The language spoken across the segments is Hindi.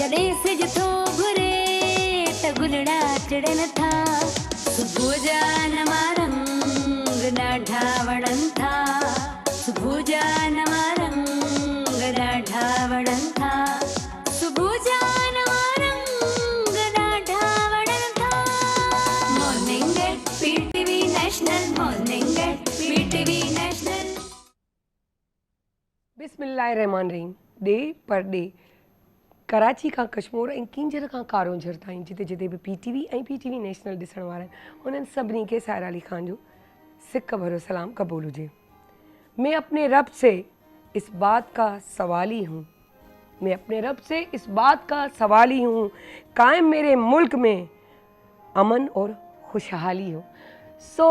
जॾहिं सिज थो घुरे त गुलड़ा चढ़नि था सुबुह जा नवां रंग ॾाढा वणनि था सुबुह जा नवां रंग ॾाढा वणनि था सुबुह जा नवां रंग ॾाढा वणनि था morning at PTV national morning at PTV national. बिस्मिल्लाहिर्रहमानिर्रहीम। डे पर डे कराची खां कश्मीर ऐं किंजर खां कारोंझर ताईं जिते जिते भी पीटीवी ऐं पीटीवी नेशनल ॾिसण वारा आहिनि उन्हनि सभिनी खे साहिर अली ख़ान जो सिक भरो सलाम क़बूल हुजे। मैं अपने रब से इस बात का सवाली हूँ मैं अपने रब से इस बात का सवाली हूँ कायम मेरे मुल्क में अमन और खुशहाली हो। सो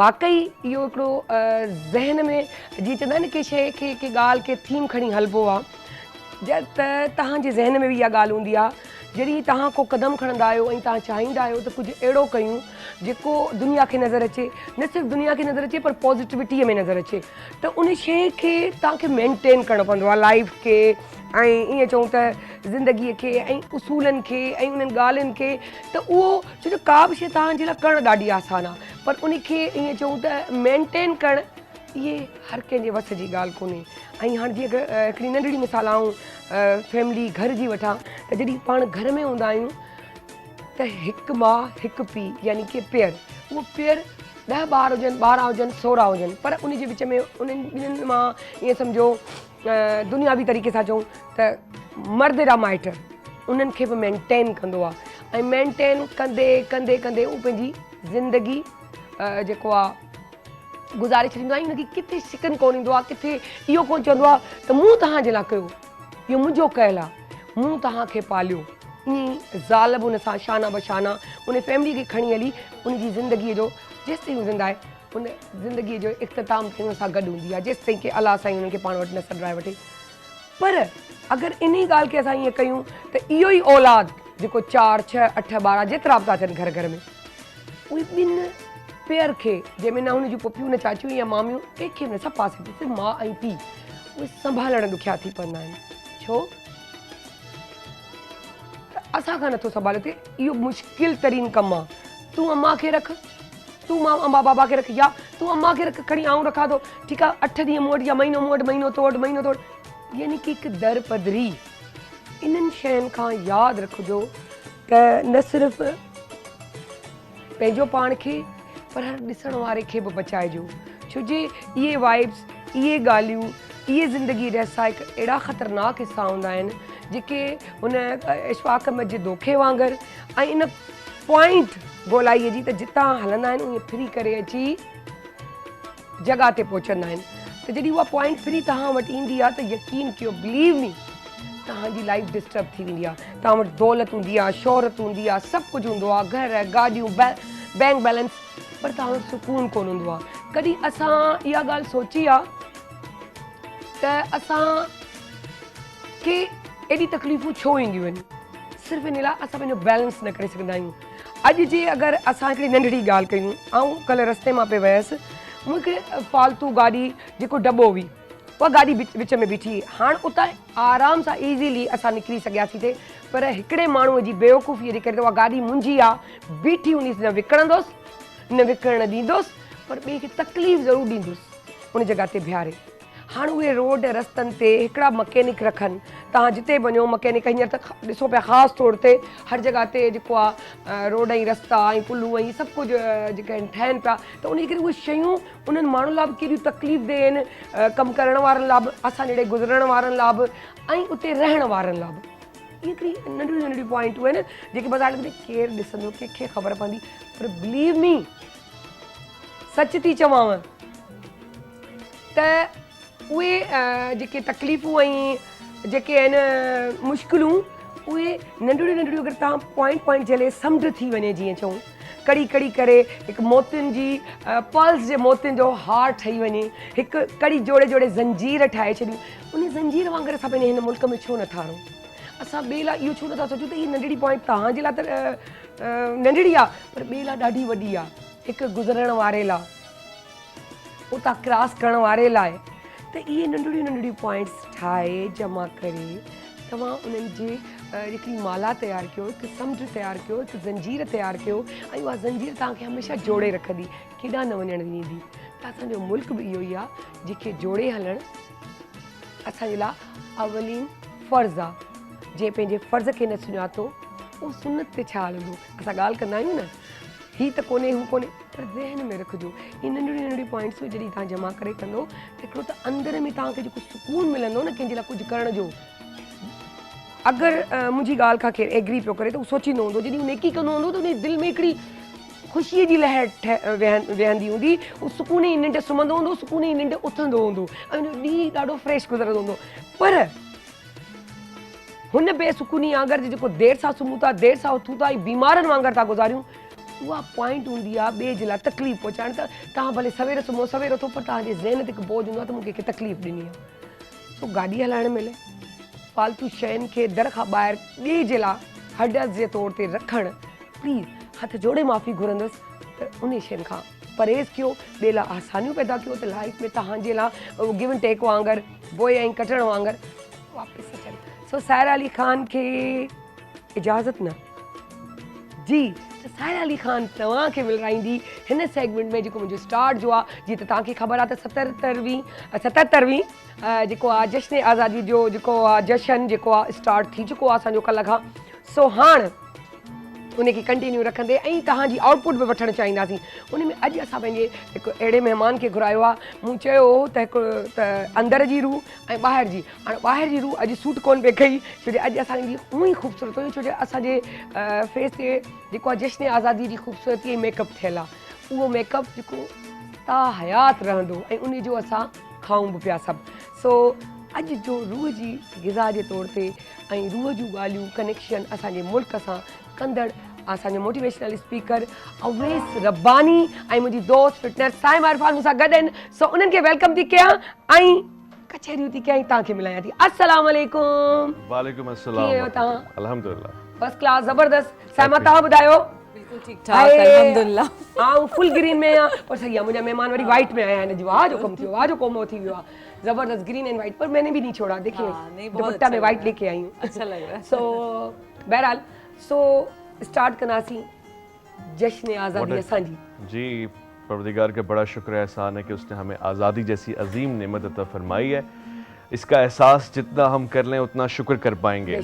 वाकई इहो हिकिड़ो ज़हन में जीअं चवंदा आहिनि कि शइ खे की ॻाल्हि खे थीम खणी हलिबो आहे त तव्हांजे ज़हन में बि इहा ॻाल्हि हूंदी आहे जॾहिं तव्हां को क़दम खणंदा आहियो ऐं तव्हां चाहींदा आहियो त कुझु अहिड़ो कयूं जेको दुनिया खे नज़र अचे न सिर्फ़ु दुनिया खे नज़र अचे पर पॉज़िटिविटीअ में नज़र अचे त उन शइ खे तव्हांखे मेंटेन करिणो पवंदो आहे लाइफ खे ऐं ईअं चऊं त ज़िंदगीअ खे ऐं उसूलनि खे ऐं उन्हनि ॻाल्हियुनि खे त उहो छो जो का बि शइ तव्हांजे लाइ करणु ॾाढी आसान आहे पर उन खे ईअं चऊं त मेंटेन करणु इहे हर कंहिंजे वस जी ॻाल्हि कोन्हे। ऐं हाणे जीअं हिकिड़ी नंढड़ी मिसाल आऊं फैमिली घर जी वठां त जॾहिं पाण घर में हूंदा आहियूं त हिकु माउ हिकु पीउ यानी कि पेयर उहो पेयर 10 ॿार हुजनि 12 हुजनि 16 हुजनि पर उन जे विच में उन्हनि ॿिन्हिनि मां ईअं सम्झो दुनियावी तरीक़े सां चऊं त मर्द जा माइट उन्हनि खे बि मेंटेन कंदो आहे ऐं मेंटेन कंदे कंदे कंदे उहो पंहिंजी ज़िंदगी जेको आहे गुज़ारे छॾींदो आहे। हुनखे किथे शिकन कोन ईंदो आहे किथे इहो कोन चवंदो आहे त मूं तव्हांजे लाइ कयो इहो मुंहिंजो कयल आहे मूं तव्हांखे पालियो। ईअं ज़ाल बि हुन सां शाना बशाना उन फैमिली खे खणी हली उनजी ज़िंदगीअ जो जेसि ताईं ज़िंदा आहे उन ज़िंदगीअ जो इख़्तिताम थियण सां गॾु हूंदी आहे जेसि ताईं की अलाह साईं उन्हनि खे पाण वटि न सॾाए वठे। पर अगरि इन ई ॻाल्हि खे असां ईअं कयूं त इहो ई औलाद जेको 4 6 8 12 जेतिरा बि था थियनि घर घर में उहे ॿिनि पेयर खे जंहिंमें न हुनजूं पुफियूं न चाचियूं या मामियूं कंहिंखे बि न सभु पासे सिर्फ़ु माउ ऐं पीउ उहे संभालण ॾुखिया थी पवंदा आहिनि। छो असां खां नथो संभालियो थिए इहो मुश्किल तरीन कमु आहे। तूं अम्मा खे रख तूं मां अम्मा बाबा खे रख या तूं अम्मा खे रख खणी आऊं रखां थो ठीकु आहे 8 ॾींहं मूं वटि या महीनो मूं वटि महीनो तोड़ यानी कि हिकु दर पधरी इन्हनि शयुनि खां यादि रखिजो त न सिर्फ़ु पंहिंजो पाण खे पर हर ॾिसण वारे खे बि बचाइजो छो जे इहे वाइब्स इहे ॻाल्हियूं इहे ज़िंदगी जा हिकु अहिड़ा ख़तरनाक हिसा हूंदा आहिनि जेके हुन इशफ़ाक़ अहमद जे दोखे वांगुरु ऐं इन पॉइंट ॻोल्हाईअ जी त जितां हलंदा आहिनि उहे फिरी करे अची जॻह ते पहुचंदा आहिनि त जॾहिं उहा पॉइंट फिरी तव्हां वटि ईंदी आहे त यकीन कयो बिलीव मी तव्हांजी लाइफ डिस्टर्ब थी वेंदी आहे। तव्हां वटि दौलत हूंदी आहे शोहरत हूंदी आहे सभु कुझु हूंदो आहे घर गाॾियूं बैंक बैलेंस पर तव्हां वटि सुकून कोन हूंदो आहे। कॾहिं असां इहा ॻाल्हि सोची आहे त असां खे एॾी तकलीफ़ूं छो ईंदियूं आहिनि सिर्फ़ु इन लाइ असां पंहिंजो बैलेंस न करे सघंदा आहियूं। अॼु जे अगरि असां हिकिड़ी नंढड़ी ॻाल्हि कयूं ऐं कल्ह रस्ते मां पे वियसि मूंखे फालतू गाॾी जेको दॿो हुई उहा गाॾी विच में बीठी हाणे उतां आराम सां ईज़ीली असां निकिरी सघियासीं थिए पर हिकिड़े माण्हूअ जी बेवकूफ़ीअ जे करे त उहा गाॾी मुंहिंजी आहे बीठी हूंदीसि न विकिणंदुसि न विकिणणु ॾींदुसि पर ॿिए खे तकलीफ़ ज़रूरु ॾींदुसि उन जॻह ते बीहारे। हाणे उहे रोड रस्तनि ते हिकिड़ा मकैनिक रखनि तव्हां जिते वञो मकैनिक हींअर त ॾिसो पिया ख़ासि तौर ते हर जॻह ते जेको आहे रोड ऐं रस्ता ऐं पुलूं ऐं सभु कुझु जेके आहिनि ठहनि पिया त उन करे उहे शयूं उन्हनि माण्हुनि लाइ बि केॾियूं तकलीफ़ दे आहिनि कमु करण वारनि लाइ बि असां जहिड़े गुज़रण वारनि लाइ बि ऐं उते रहण वारनि लाइ बि इहे हिकिड़ी नंढियूं नंढियूं पॉइंटूं आहिनि जेके बाज़ारि में केरु ॾिसंदो कंहिंखे ख़बर पवंदी पर बिलीव मी सच थी चवांव त उहे जेके तकलीफ़ूं ऐं जेके आहिनि मुश्किलूं उहे नंढिड़ियूं नंढिड़ियूं अगरि तव्हां पॉइंट झले समुंड थी वञे जीअं चऊं कड़ी कड़ी करे हिकु मोतियुनि जी पर्ल्स जे मोतियुनि जो हार ठही वञे हिकु कड़ी जोड़े जोड़े ज़ंजीर ठाहे छॾियूं उन ज़ंजीर वांगुरु असां पंहिंजे हिन मुल्क में छो नथा रहूं असां ॿिए लाइ इहो छो नथा सोचूं त हीअ नंढड़ी पॉइंट तव्हांजे लाइ त नंढड़ी आहे पर ॿिए लाइ ॾाढी वॾी आहे हिकु गुज़रण वारे लाइ उतां क्रॉस करण वारे लाइ त इहे नंढड़ियूं नंढड़ियूं पॉइंट्स ठाहे जमा करे तव्हां उन्हनि जे हिकिड़ी माला तयारु कयो, हिकु समुंड तयारु कयो, हिकु ज़ंजीर तयारु कयो ऐं उहा ज़ंजीर तव्हांखे हमेशह जोड़े रखंदी, केॾांहुं न वञणु ॾींदी। त असांजो मुल्क बि इहो ई आहे, जंहिंखे जोड़े हलणु असांजे लाइ अवलीन फ़र्ज़ु आहे। जंहिं पंहिंजे फ़र्ज़ खे न सुञातो उहो सुनत ते छा हलंदो। असां ॻाल्हि कंदा आहियूं न, हीअ त कोन्हे हू कोन्हे, पर ज़हन में रखिजो हीअ नंढियूं नंढियूं पॉइंट्सूं जॾहिं तव्हां जमा करे कंदो त हिकिड़ो त अंदर में तव्हांखे जेको सुकून मिलंदो न कंहिंजे लाइ कुझु करण जो। अगरि मुंहिंजी ॻाल्हि खां केरु एग्री पियो करे त उहो सोचींदो हूंदो, जॾहिं उहो नेकी कंदो हूंदो त उन दिलि में हिकिड़ी ख़ुशीअ जी लहर वेहंदी हूंदी, उहो सुकून जी निंड सुम्हंदो हूंदो, सुकून जी निंड उथंदो हूंदो ऐं उन ॾींहुं ॾाढो फ्रेश गुज़रंदो हूंदो। पर हुन बेसुकूनी वांगुरु जेको देरि सां सुम्हूं था, देरि सां उथूं था, ऐं बीमारनि वांगुरु था गुज़ारियूं, उहा पॉइंट हूंदी आहे ॿिए जे लाइ तकलीफ़ पहुचाइण। त तव्हां भले सवेर सुम्हो, सवेर उथो, पर तव्हांजे ज़हन ते हिकु बोझ हूंदो आहे त मूंखे कंहिंखे तकलीफ़ ॾिनी आहे। सो गाॾी हलाइण महिल फालतू शयुनि खे दर खां ॿाहिरि ॿिए जे लाइ हॾस जे तौर ते रखणु, प्लीज़ हथ जोड़े माफ़ी घुरंदसि त उन शयुनि खां परहेज़ कयो, ॿिए लाइ आसानियूं पैदा कयो त लाइफ में तव्हांजे लाइ गिव एंड टेक वांगुरु, बोए ऐं कटण वांगुरु वापसि अचनि। सो सायरा अली ख़ान खे इजाज़त न जी, त सायरा अली ख़ान तव्हांखे मिलाईंदी हिन सेगमेंट में जेको मुंहिंजो स्टार्ट जो आहे। जीअं त तव्हांखे ख़बर आहे त 77वीं जेको आहे जश्न आज़ादी जो जेको आहे जशन जेको आहे स्टार्ट थी चुको आहे असांजो कल्ह खां। सो हाणे उनखे कंटिन्यू रखंदे ऐं तव्हांजी आउटपुट बि वठणु चाहींदासीं। उन में अॼु असां पंहिंजे हिकु अहिड़े महिमान खे घुरायो आहे, मूं चयो हो त हिकिड़ो त अंदर जी रूह ऐं ॿाहिरि जी। हाणे ॿाहिरि जी रूह अॼु सूट कोन पई कई, छो जो अॼु असांजी उहो ई ख़ूबसूरत हुई, छो जो असांजे फेस ते जेको आहे जश्न आज़ादी जी ख़ूबसूरती ऐं मेकअप थियल आहे। उहो मेकअप जेको ता हयात रहंदो ऐं उन जो असां खाऊं बि पिया सभु। सो अॼु जो रूह जी ग़िज़ा जे तौर ते ऐं रूह जूं ॻाल्हियूं कनेक्शन असांजे मुल्क सां कंदड़ असांजो मोटिवेशनल स्पीकर अवैस रब्बानी ऐं मुंहिंजी दोस्त फिटनेस साइमा इरफान मूंसां गॾु आहिनि। सो उन्हनि खे वेलकम थी कयां ऐं कचहरियूं थी कयां, तव्हांखे मिलायां थी। अस्सलाम वालेकुम। वालेकुम अस्सलाम। कीअं आहियो तव्हां? अल्हम्दुलिल्लाह फर्स्ट क्लास, ज़बरदस्त। साइमा तव्हां ॿुधायो? बिल्कुल ठीक ठाक अल्हम्दुलिल्लाह। आऊं फुल ग्रीन में आहियां, पर सही आहे मुंहिंजा महिमान वरी वाइट में आया आहिनि। वाह जो कमु थियो, वाह जो कमु थी वियो आहे, ज़बरदस्त ग्रीन एंड वाइट। पर मैंने भी नहीं छोड़ा, देखिए दुपट्टा में वाइट लेके आई हूँ, अच्छा लग रहा है। सो बहरहाल सो स्टार्ट कंदासीं जश्न आज़ादी असांजी। जी, परवरदिगार का बड़ा शुक्र एहसान है कि उसने हमें आज़ादी जैसी अजीम नेमत अता फरमाई है। इसका एहसास जितना हम कर लें उतना शुक्र कर पाएंगे।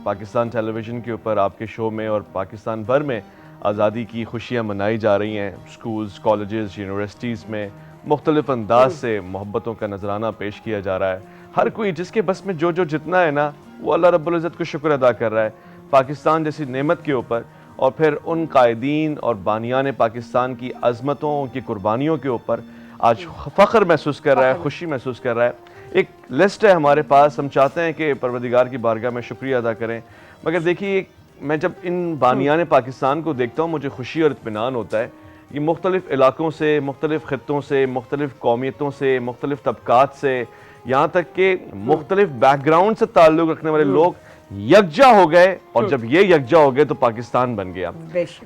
पाकिस्तान टेलीविज़न के ऊपर आपके शो में और पाकिस्तान भर में आज़ादी की खुशियाँ मनाई जा रही हैं। स्कूल्स, कॉलेजेस, यूनिवर्सिटीज़ में मुख्तलिफ़ अंदाज से मोहब्बतों का नजराना पेश किया जा रहा है। हर कोई जिसके बस में जो जितना है ना, वो अल्लाह रब्बुल इज़्ज़त को शुक्र अदा कर रहा है पाकिस्तान जैसी नेमत के ऊपर, और फिर उन कायदीन और बानियान पाकिस्तान की अज़मतों, उनकी कुर्बानियों के ऊपर आज फ़ख्र महसूस कर रहा है, खुशी महसूस कर रहा है। एक लिस्ट है हमारे पास, हम चाहते हैं कि परवरदिगार की बारगाह में शुक्रिया अदा करें। मगर देखिए, मैं जब इन बानियान पाकिस्तान को देखता हूँ मुझे खुशी और इत्मीनान होता है। ये मुख्तलिफ़ इलाकों से, मुख्तलिफ़ ख़ित्तों से, मुख्तलिफ़ कौमियतों से, मुख्तलिफ़ तबक़ात से, यहाँ तक कि मुख्तलिफ़ बैकग्राउंड से ताल्लुक़ रखने वाले लोग यकजा हो गए, और जब ये यकजा हो गए तो पाकिस्तान बन गया।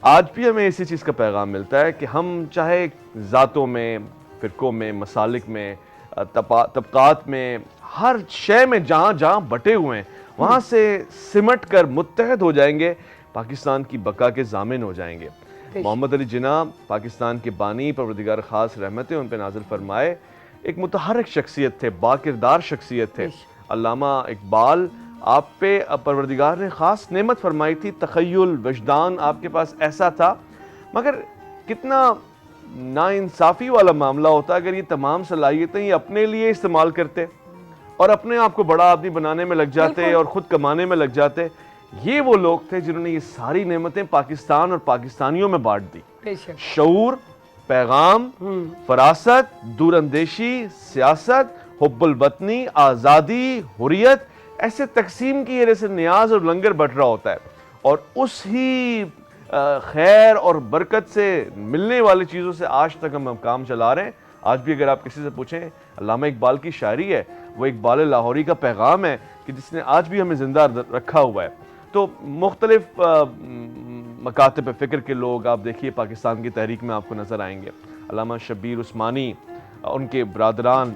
आज भी हमें इसी चीज़ का पैगाम मिलता है कि हम चाहे ज़ातों में, फ़िरक़ों में, मसालिक में, तबक़ात में, हर शय में जहाँ जहाँ बटे हुए हैं वहाँ से सिमट कर मुत्तहद हो जाएंगे, पाकिस्तान की बका के ज़ामिन हो जाएंगे। मोहम्मद अली जिन्ना पाकिस्तान के बानी, परवरदिगार ख़ास रहमतें उन पर नाज़िल फरमाए, एक मुतहर्रिक शख्सियत थे, बाकिरदार शख्सियत थे। अल्लामा इकबाल, आप पे परवरदिगार ने ख़ास नेमत फरमाई थी, तख़य्युल, वजदान आपके पास ऐसा था। मगर कितना नाइंसाफ़ी वाला मामला होता अगर ये तमाम सलाहियतें ये अपने लिए इस्तेमाल करते और अपने आप को बड़ा आदमी बनाने में लग जाते और ख़ुद कमाने में लग जाते। ये वो लोग थे जिन्होंने ये सारी नेमतें पाकिस्तान और पाकिस्तानियों में बांट दी। शऊर, पैगाम, फरासत, दूरअंदेशी, सियासत, हुब्बुल वतनी, आज़ादी, हुर्रियत, ऐसे तकसीम की वजह से न्याज और लंगर बट रहा होता है। और उस ही खैर और बरकत से मिलने वाली चीज़ों से आज तक हम काम चला रहे हैं। आज भी अगर आप किसी से पूछें, अल्लामा इकबाल की शायरी है, वो इकबाल लाहौरी का पैगाम है कि जिसने आज भी हमें ज़िंदा रखा हुआ है। तो मुख्तलिफ मकातब फ़िक्र के लोग आप देखिए पाकिस्तान की तहरीक में आपको नज़र आएंगे। अल्लामा शब्बीर उस्मानी, उनके बरादरान,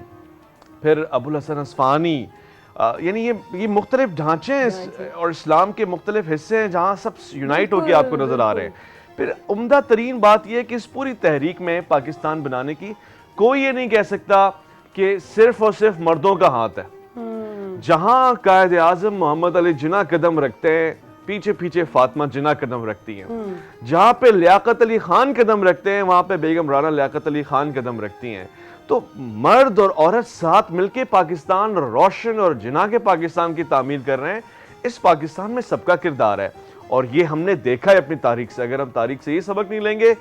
फिर अबुल हसन अस्फ़हानी, यानी ये मुख्तलिफ ढांचे हैं और इस्लाम के मुख्तलिफ हिस्से हैं जहाँ सब यूनाइट होकर आपको नज़र आ रहे हैं। फिर उम्दा तरीन बात यह है कि इस पूरी तहरीक में पाकिस्तान बनाने की कोई ये नहीं कह सकता कि सिर्फ और सिर्फ मर्दों का हाथ है। जहां कायद आजम मोहम्मद अली जिन्ना कदम रखते हैं, पीछे पीछे फातिमा जिन्ना कदम रखती हैं। जहां पे लियाकत अली खान कदम रखते हैं, वहां पे बेगम राना लियाकत अली खान कदम रखती हैं। तो मर्द और औरत साथ मिलके पाकिस्तान रोशन और जिन्ना के पाकिस्तान की तामीर कर रहे हैं। इस पाकिस्तान में सबका किरदार है और ये हमने देखा है अपनी तारीख से। अगर हम तारीख से ये सबक नहीं लेंगे,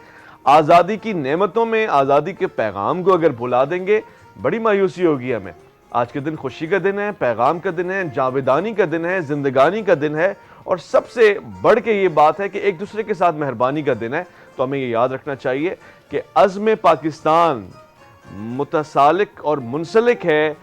आज़ादी की नेमतों में आज़ादी के पैगाम को अगर भुला देंगे, बड़ी मायूसी होगी हमें। आज के दिन खुशी का दिन है, पैगाम का दिन है, जावेदानी का दिन है, जिंदगानी का दिन है और सबसे बढ़ के ये बात है कि एक दूसरे के साथ मेहरबानी का दिन है। तो हमें ये याद रखना चाहिए कि अज़्म पाकिस्तान मुतसालिक और मुंसलिक है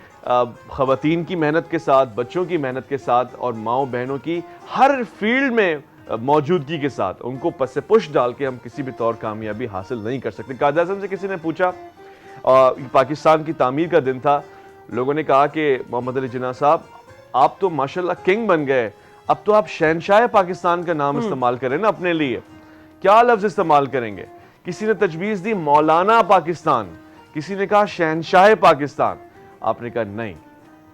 ख़वातीन की मेहनत के साथ, बच्चों की मेहनत के साथ और माओ बहनों की हर फील्ड में मौजूदगी के साथ। उनको पस्से पुश डाल के हम किसी भी तौर कामयाबी हासिल नहीं कर सकते। कायद आज़म से किसी ने पूछा, पाकिस्तान की तामीर का दिन था, लोगों ने कहा कि मोहम्मद अली जिन्ना साहब आप तो माशाल्लाह किंग बन गए, अब तो आप शहनशाह पाकिस्तान का नाम इस्तेमाल करें ना अपने लिए, क्या लफ्ज़ इस्तेमाल करेंगे? किसी ने तजवीज़ दी मौलाना पाकिस्तान, किसी ने कहा शहनशाह पाकिस्तान। आपने कहा नहीं,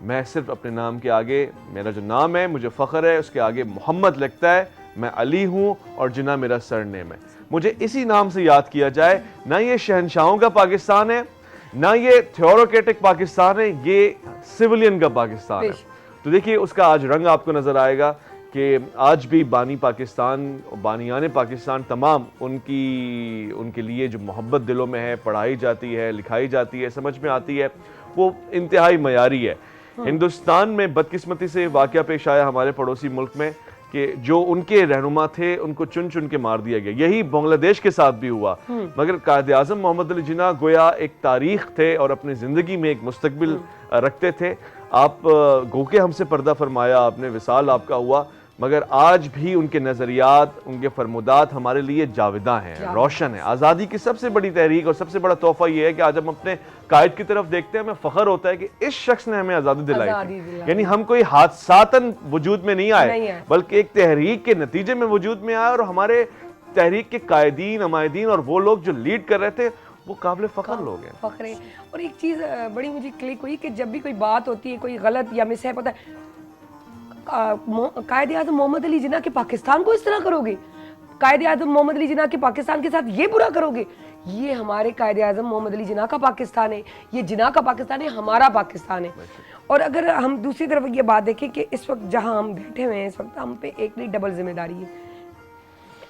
मैं सिर्फ अपने नाम के आगे, मेरा जो नाम है मुझे फ़ख्र है, उसके आगे मोहम्मद लगता है, मैं अली हूँ और जिन्ना मेरा सरनेम है। मुझे इसी नाम से याद किया जाए। ना ये शहनशाहों का पाकिस्तान है, ना ये थ्योरोक्रेटिक पाकिस्तान है, ये सिविलियन का पाकिस्तान है। तो देखिए उसका आज रंग आपको नज़र आएगा कि आज भी बानी पाकिस्तान, बानियान पाकिस्तान तमाम उनके लिए जो मोहब्बत दिलों में है, पढ़ाई जाती है, लिखाई जाती है, समझ में आती है, वो इंतहाई मयारी है। हिंदुस्तान में बदकिस्मती से वाक़या पेश आया हमारे पड़ोसी मुल्क में कि जो उनके रहनुमा थे उनको चुन चुन के मार दिया गया। यही बांग्लादेश के साथ भी हुआ। मगर कायद आज़म मोहम्मद अली जिन्ना गोया एक तारीख थे और अपनी ज़िंदगी में एक मुस्तकबिल रखते थे। आप गो के हमसे पर्दा फरमाया, आपने विसाल आपका हुआ, मगर आज भी उनके नज़रियात, उनके फरमुदात हमारे लिए जाविदा हैं, रोशन है। आज़ादी की सबसे बड़ी तहरीक और सबसे बड़ा तोहफा ये है कि आज हम अपने कायद की तरफ देखते हैं, हमें फ़ख्र होता है कि इस शख्स ने हमें आज़ादी दिलाई थी। यानी हम कोई हादसातन वजूद में नहीं आए, बल्कि एक तहरीक के नतीजे में वजूद में आए और हमारे तहरीक के कायदीन, हमायदीन और वो लोग जो लीड कर रहे थे वो काबिल फ़ख्र लोग हैं। फ़ख्र है। और एक चीज़ बड़ी मुझे क्लिक हुई कि जब भी कोई बात होती है, कोई गलत या मिसहैप होता है, कायद आज़म मोहम्मद अली जिन्ना के पाकिस्तान को इस तरह करोगे, कायद आज़म मोहम्मद अली जिन्ना के पाकिस्तान के साथ ये बुरा करोगे। ये हमारे कायद आज़म मोहम्मद अली जिन्ना का पाकिस्तान है, ये जिन्ना का पाकिस्तान है, हमारा पाकिस्तान है। और अगर हम दूसरी तरफ ये बात देखें कि इस वक्त जहाँ हम बैठे हुए हैं, इस वक्त हम पे एक नहीं डबल जिम्मेदारी है।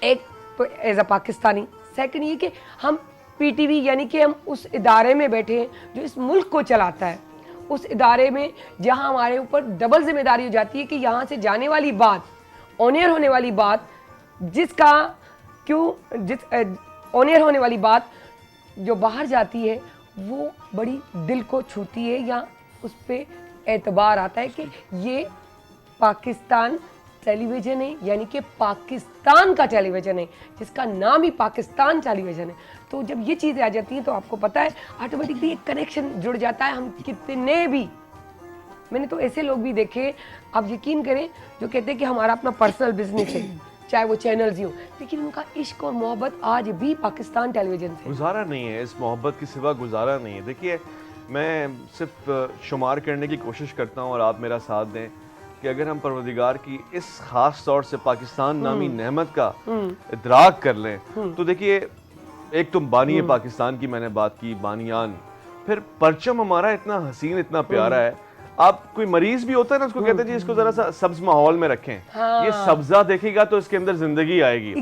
एक तो एज अ पाकिस्तानी, सेकंड ये कि हम पीटीवी यानी कि हम उस इदारे में बैठे हैं जो इस मुल्क को चलाता है, उस इदारे में जहां हमारे ऊपर डबल जिम्मेदारी हो जाती है कि यहाँ से जाने वाली बात, ऑनियर होने वाली बात, ऑनियर होने वाली बात जो बाहर जाती है वो बड़ी दिल को छूती है या उस पर एतबार आता है कि ये पाकिस्तान टेलीविज़न है, यानी कि पाकिस्तान का टेलीविज़न है, जिसका नाम ही पाकिस्तान टेलीविज़न है। तो जब ये चीज़ें आ जाती हैं तो आपको पता है ऑटोमेटिकली एक कनेक्शन जुड़ जाता है। हम कितने भी, मैंने तो ऐसे लोग भी देखे, आप यकीन करें, जो कहते हैं कि हमारा अपना पर्सनल बिजनेस है, चाहे वो चैनल्स ही हो, लेकिन उनका इश्क और मोहब्बत आज भी पाकिस्तान टेलीविज़न से गुजारा नहीं है, इस मोहब्बत के सिवा गुजारा नहीं है। देखिए मैं सिर्फ शुमार करने की कोशिश करता हूँ और आप मेरा साथ दें कि अगर हम परवरदिगार की इस ख़ास तौर से पाकिस्तान नामी नेमत का इदराक कर लें तो देखिए, एक तो बानी पाकिस्तान की मैंने बात की, बानियान, फिर परचम हमारा इतना हसीन, इतना प्यारा है। आप कोई मरीज भी होता है ना, उसको कहते हैं जी इसको जरा सा सब्ज माहौल में रखें, ये सब्जा देखेगा तो इसके अंदर जिंदगी आएगी।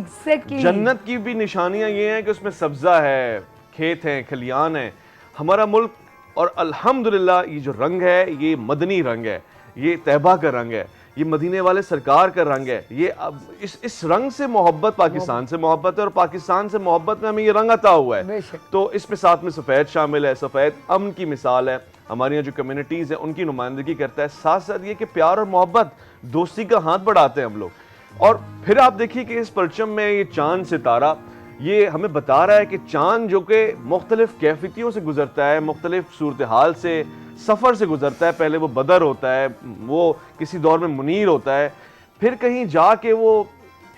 जन्नत की भी निशानियां ये हैं कि उसमें सब्जा है, खेत हैं, खलियान है। हमारा मुल्क, और अल्हम्दुलिल्लाह ये जो रंग है ये मदनी रंग है, ये तैबा का रंग है, ये मदीने वाले सरकार का रंग है। ये अब इस रंग से मोहब्बत, पाकिस्तान से मोहब्बत है और पाकिस्तान से मोहब्बत में हमें ये रंग आता हुआ है। तो इसमें साथ में सफ़ेद शामिल है। सफ़ेद अमन की मिसाल है, हमारे यहाँ जो कम्युनिटीज़ हैं उनकी नुमाइंदगी करता है। साथ साथ ये कि प्यार और मोहब्बत, दोस्ती का हाथ बढ़ाते हैं हम लोग। और फिर आप देखिए कि इस परचम में ये चांद सितारा, ये हमें बता रहा है कि चांद जो कि मुख्तलिफ कैफियतियों से गुजरता है, मुख्तलिफ सूरत हाल से सफ़र से गुजरता है। पहले वो बदर होता है, वो किसी दौर में मुनीर होता है, फिर कहीं जाके वो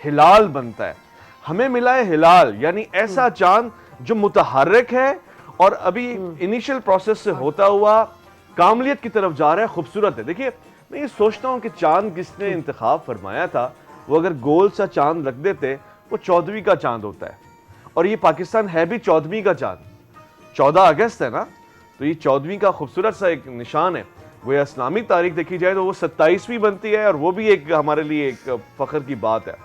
हिलाल बनता है। हमें मिला है हिलाल, यानी ऐसा चांद जो मुतहर्रिक है और अभी इनिशियल प्रोसेस से होता हुआ कामलियत की तरफ जा रहा है, खूबसूरत है। देखिए, मैं ये सोचता हूँ कि चांद किसने इंतखाब फरमाया था, वो अगर गोल सा चांद रख देते वो 14वीं का चांद होता है, और ये पाकिस्तान है भी 14वीं का चांद। 14 अगस्त है ना, तो ये 14वीं का खूबसूरत सा एक निशान है। वो इस्लामी तारीख देखी जाए तो वो 27वीं बनती है, और वो भी एक हमारे लिए एक फ़ख्र की बात है।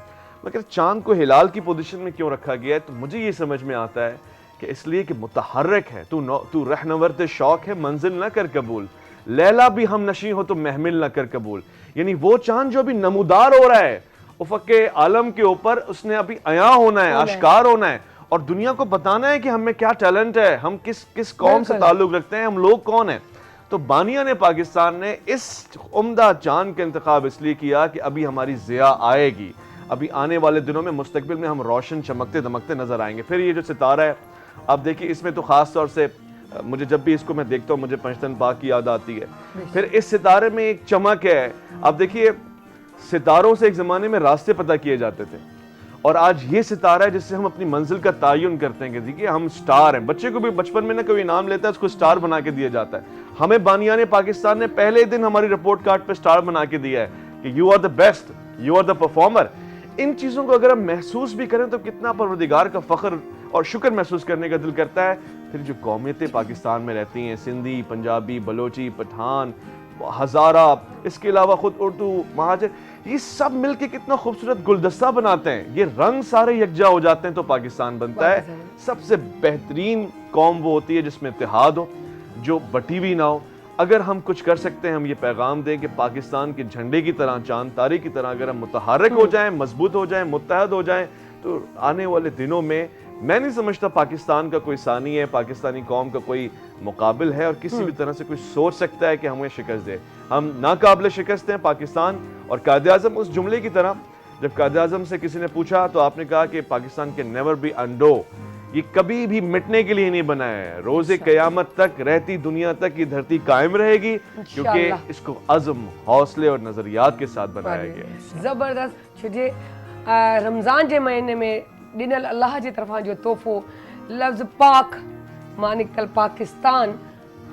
मगर चांद को हिलाल की पोजीशन में क्यों रखा गया है, तो मुझे ये समझ में आता है कि इसलिए कि मुतहर्रिक है। तू रहनवर्द शौक है, मंजिल ना कर कबूल, लैला भी हम नशी हो तो महमिल ना कर कबूल। यानी वो चांद जो अभी नमूदार हो रहा है उफ़क़ के आलम के ऊपर, उसने अभी अया होना है, आश्कार होना है, और दुनिया को बताना है कि हमें क्या टैलेंट है, हम किस कौम से ताल्लुक़ रखते हैं, हम लोग कौन हैं। तो बानिया ने, पाकिस्तान ने इस उम्दा चांद का इंतखाब इसलिए किया कि अभी हमारी ज़िया आएगी, अभी आने वाले दिनों में मुस्तकबिल में हम रोशन चमकते दमकते नजर आएंगे। फिर ये जो सितारा है, आप देखिए, इसमें तो ख़ास तौर से मुझे जब भी इसको मैं देखता हूँ मुझे पंजतन पाक की याद आती है। फिर इस सितारे में एक चमक है। आप देखिए, सितारों से एक ज़माने में रास्ते पता किए जाते थे, और आज ये सितारा है जिससे हम अपनी मंजिल का तयन करते हैं कि देखिए हम स्टार हैं। बच्चे को भी बचपन में ना कोई इनाम लेता है, उसको स्टार बना के दिया जाता है। हमें बानिया ने, पाकिस्तान ने पहले दिन हमारी रिपोर्ट कार्ड पे स्टार बना के दिया है कि you are the best, you are the performer. इन चीज़ों को अगर हम महसूस भी करें तो कितना परवरदिगार का फ़ख्र और शुक्र महसूस करने का दिल करता है। फिर जो कौमियतें पाकिस्तान में रहती हैं, सिंधी, पंजाबी, बलोची, पठान, हज़ारा, इसके अलावा ख़ुद उर्दू, महाजर, ये सब मिलके कितना खूबसूरत गुलदस्ता बनाते हैं। ये रंग सारे यकजा हो जाते हैं तो पाकिस्तान बनता है। सबसे बेहतरीन कौम वो होती है जिसमें इत्तेहाद हो, जो बटी हुई ना हो। अगर हम कुछ कर सकते हैं, हम ये पैगाम दें कि पाकिस्तान के झंडे की तरह, चांद तारे की तरह अगर हम मुतहर्रिक हो जाएं, मजबूत हो जाएं, मुत्तहद हो जाएं, तो आने वाले दिनों में मैं नहीं समझता पाकिस्तान का कोई सानी है, पाकिस्तानी कौम का कोई मुकाबिल है, और किसी भी तरह से कोई सोच सकता है कि हमें शिकस्त दे। हम नाकाबिल शिकस्त हैं पाकिस्तान। और कायद-ए-आज़म उस जुमले की तरह, जब कायद-ए-आज़म से किसी ने पूछा तो आपने कहा कि पाकिस्तान के नेवर बी अंडो, ये कभी भी मिटने के लिए नहीं बना है, रोज़े क़यामत तक, रहती दुनिया तक ये धरती कायम रहेगी, क्योंकि इसको अज़्म, हौसले और नज़रियात के साथ बनाया गया है। ज़बरदस्त। छुजे रमज़ान के महीने में ॾिनल अल्लाह जे तरफ़ां जो तोहफ़ो लफ़्ज़ पाक मां निकतल पाकिस्तान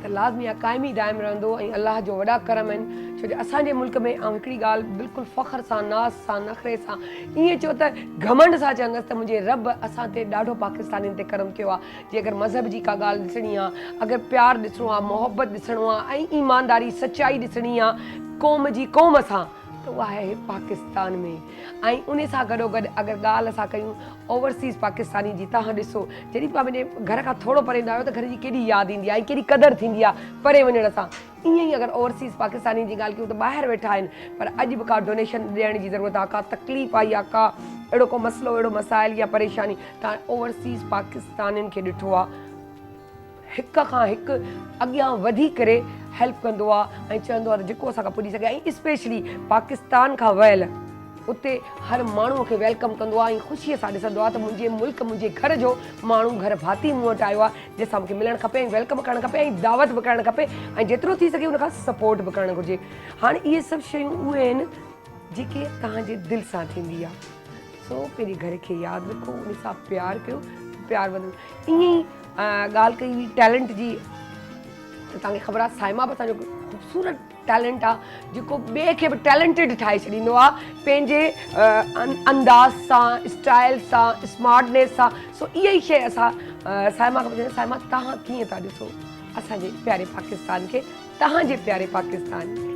त लाज़मी आहे क़ाइमी दाइम रहंदो, ऐं अल्लाह जो वॾा करम आहिनि। छो जो असांजे मुल्क में, ऐं हिकिड़ी ॻाल्हि बिल्कुलु फ़ख्र सां, नाज़ सां, नख़रे सां, ईअं चओ त घमंड सां चवंदसि त मुंहिंजे रब असां ते ॾाढो पाकिस्तानियुनि ते करम कयो आहे। जे अगरि मज़हब जी का ॻाल्हि ॾिसणी आहे, अगरि प्यारु ॾिसणो आहे, मोहबत ॾिसणो आहे, ऐं ईमानदारी, सचाई ॾिसणी आहे क़ौम जी क़ौम सां, त उहा आहे पाकिस्तान में। ऐं उन सां गॾोगॾु अगरि ॻाल्हि असां कयूं ओवरसीज़ पाकिस्तानी जी, तव्हां ॾिसो जॾहिं तव्हां पंहिंजे घर खां थोरो परे ईंदा आहियो त घर जी केॾी यादि ईंदी आहे ऐं केॾी क़दुरु थींदी आहे परे वञण सां। ईअं ई अगरि ओवरसीज़ पाकिस्तानी जी ॻाल्हि कयूं त ॿाहिरि वेठा आहिनि, पर अॼु बि का डोनेशन ॾियण जी ज़रूरत आहे, का तकलीफ़ आई आहे, का अहिड़ो को मसइलो, अहिड़ो मसाइल या परेशानी, तव्हां ओवरसीज़ पाकिस्तानियुनि खे ॾिठो आहे हिक खां हिकु अॻियां वधी करे हेल्प कंदो आहे, ऐं चवंदो आहे जेको असांखां पुॼी सघे। ऐं स्पेशली पाकिस्तान खां वियल उते हर माण्हूअ खे वेलकम कंदो आहे, ऐं ख़ुशीअ सां ॾिसंदो आहे त मुंहिंजे मुल्क, मुंहिंजे घर जो माण्हू, घर भाती मूं वटि आयो आहे, जंहिंसां मूंखे मिलणु खपे, ऐं वेलकम करणु खपे, ऐं दावत बि करणु खपे, ऐं जेतिरो थी सघे उनखां सपोर्ट बि करणु घुरिजे। हाणे इहे सभु शयूं उहे आहिनि जेके तव्हांजे दिलि सां थींदी आहे। सो पंहिंजे घर खे यादि रखो, उन सां प्यारु कयो, प्यारु वधंदो। ईअं ई ॻाल्हि कई हुई टैलेंट जी, त तव्हांखे ख़बर आहे साइमा बि असांजो ख़ूबसूरत टैलेंट आहे जेको ॿिए खे बि टैलेंटेड ठाहे छॾींदो आहे पंहिंजे अंदाज़ सां, स्टाइल सां, स्मार्टनेस सां। सो इहा ई शइ असां साइमा खां पुछंदा, साइमा तव्हां कीअं था ॾिसो असांजे प्यारे पाकिस्तान खे, तव्हांजे प्यारे पाकिस्तान खे?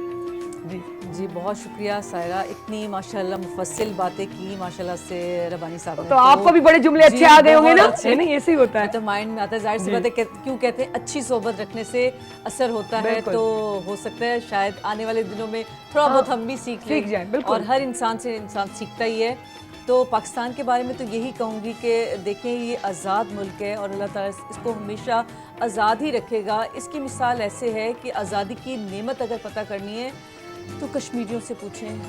जी जी, बहुत शुक्रिया सायरा, इतनी माशाल्लाह मुफस्सिल बातें की माशाल्लाह से रबानी साहब ने। तो आपको भी बड़े जुमले अच्छे आ गए होंगे ना? नहीं, ऐसे ही होता है, तो माइंड में आता है। जाहिर सी बात है, क्यों कहते हैं अच्छी सोबत रखने से असर होता है, तो हो सकता है शायद आने वाले दिनों में थोड़ा बहुत हम भी सीख जाए, और हर इंसान से इंसान सीखता ही है। तो पाकिस्तान के बारे में तो यही कहूँगी कि देखें, ये आज़ाद मुल्क है और अल्लाह ताला इसको हमेशा आज़ाद ही रखेगा। इसकी मिसाल ऐसे है कि आज़ादी की नेमत अगर पता करनी है तो कश्मीरियों से पूछें,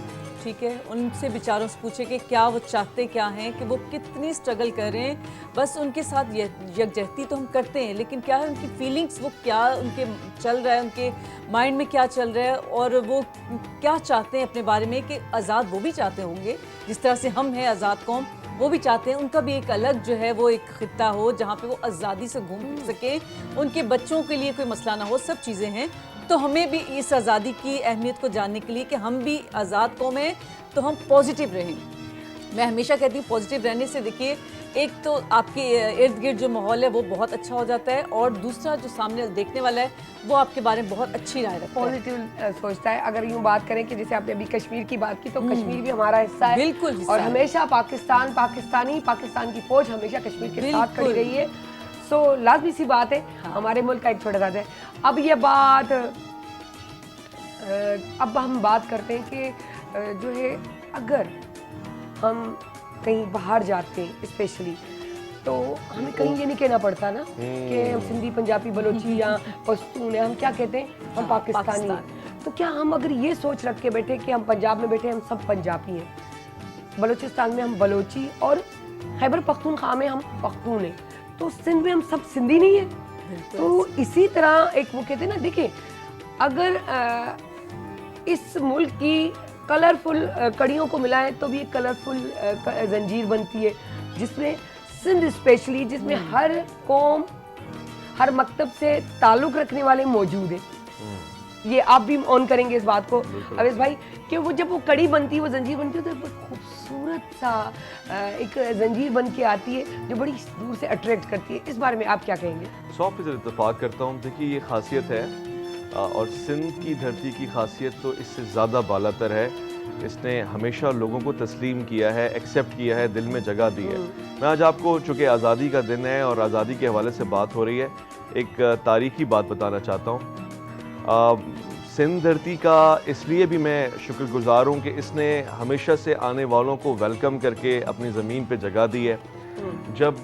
ठीक है, उनसे बेचारों से पूछे कि क्या वो चाहते क्या हैं, कि वो कितनी स्ट्रगल कर रहे हैं। बस उनके साथ यकजहती तो हम करते हैं, लेकिन क्या है उनकी फीलिंग्स, वो क्या उनके चल रहा है, उनके माइंड में क्या चल रहा है, और वो क्या चाहते हैं अपने बारे में, कि आज़ाद वो भी चाहते होंगे जिस तरह से हम हैं आज़ाद कौम, वो भी चाहते हैं उनका भी एक अलग जो है वो एक खित्ता हो जहाँ पे वो आज़ादी से घूम फिर सके, उनके बच्चों के लिए कोई मसला ना हो, सब चीज़ें हैं। तो हमें भी इस आज़ादी की अहमियत को जानने के लिए कि हम भी आज़ाद कौम हैं, तो हम पॉजिटिव रहें। मैं हमेशा कहती हूँ पॉजिटिव रहने से देखिए, एक तो आपके इर्द गिर्द जो माहौल है वो बहुत अच्छा हो जाता है, और दूसरा जो सामने देखने वाला है वो आपके बारे में बहुत अच्छी राय रखता है, पॉजिटिव सोचता है। अगर यूँ बात करें कि जैसे आपने अभी कश्मीर की बात की, तो कश्मीर भी हमारा हिस्सा है, बिल्कुल हिस्सा और है। हमेशा पाकिस्तान पाकिस्तान की फौज हमेशा कश्मीर के साथ खड़ी बिल्कुल। रही है। सो लाजमी सी बात है, हमारे मुल्क का एक छोटा सा है। अब ये बात अब हम बात करते हैं कि जो है अगर हम कहीं बाहर जाते हैं स्पेशली, तो हमें कहीं ये नहीं कहना पड़ता ना कि हम सिंधी, पंजाबी, बलोची या पश्तून है, हम क्या कहते हैं, हम पाकिस्तानी हैं। तो क्या हम अगर ये सोच रख के बैठे कि हम पंजाब में बैठे हम सब पंजाबी हैं, बलूचिस्तान में हम बलोची, और खैबर पख्तूनख्वा में हम पख्तून हैं, तो सिंध में हम सब सिंधी नहीं है? तो इसी तरह एक वो कहते हैं ना, देखिए अगर इस मुल्क की कलरफुल कड़ियों को मिलाएं तो भी एक कलरफुल जंजीर बनती है, जिसमें सिंध स्पेशली, जिसमें हर कौम, हर मकतब से ताल्लुक़ रखने वाले मौजूद हैं। ये आप भी ऑन करेंगे इस बात को अवेश भाई, कि वो जब वो कड़ी बनती है, वो जंजीर बनती है, तो बहुत खूबसूरत सा एक जंजीर बन के आती है जो बड़ी दूर से अट्रैक्ट करती है। इस बारे में आप क्या कहेंगे? 100% इत्तेफाक करता हूँ। देखिए ये खासियत है, और सिंध की धरती की खासियत तो इससे ज़्यादा बालातर है। इसने हमेशा लोगों को तस्लीम किया है, एक्सेप्ट किया है, दिल में जगह दी है। मैं आज आपको, चूँकि आज़ादी का दिन है और आज़ादी के हवाले से बात हो रही है, एक तारीख़ी बात बताना चाहता हूँ। सिंध धरती का इसलिए भी मैं शुक्रगुज़ार हूँ कि इसने हमेशा से आने वालों को वेलकम करके अपनी ज़मीन पे जगह दी है। जब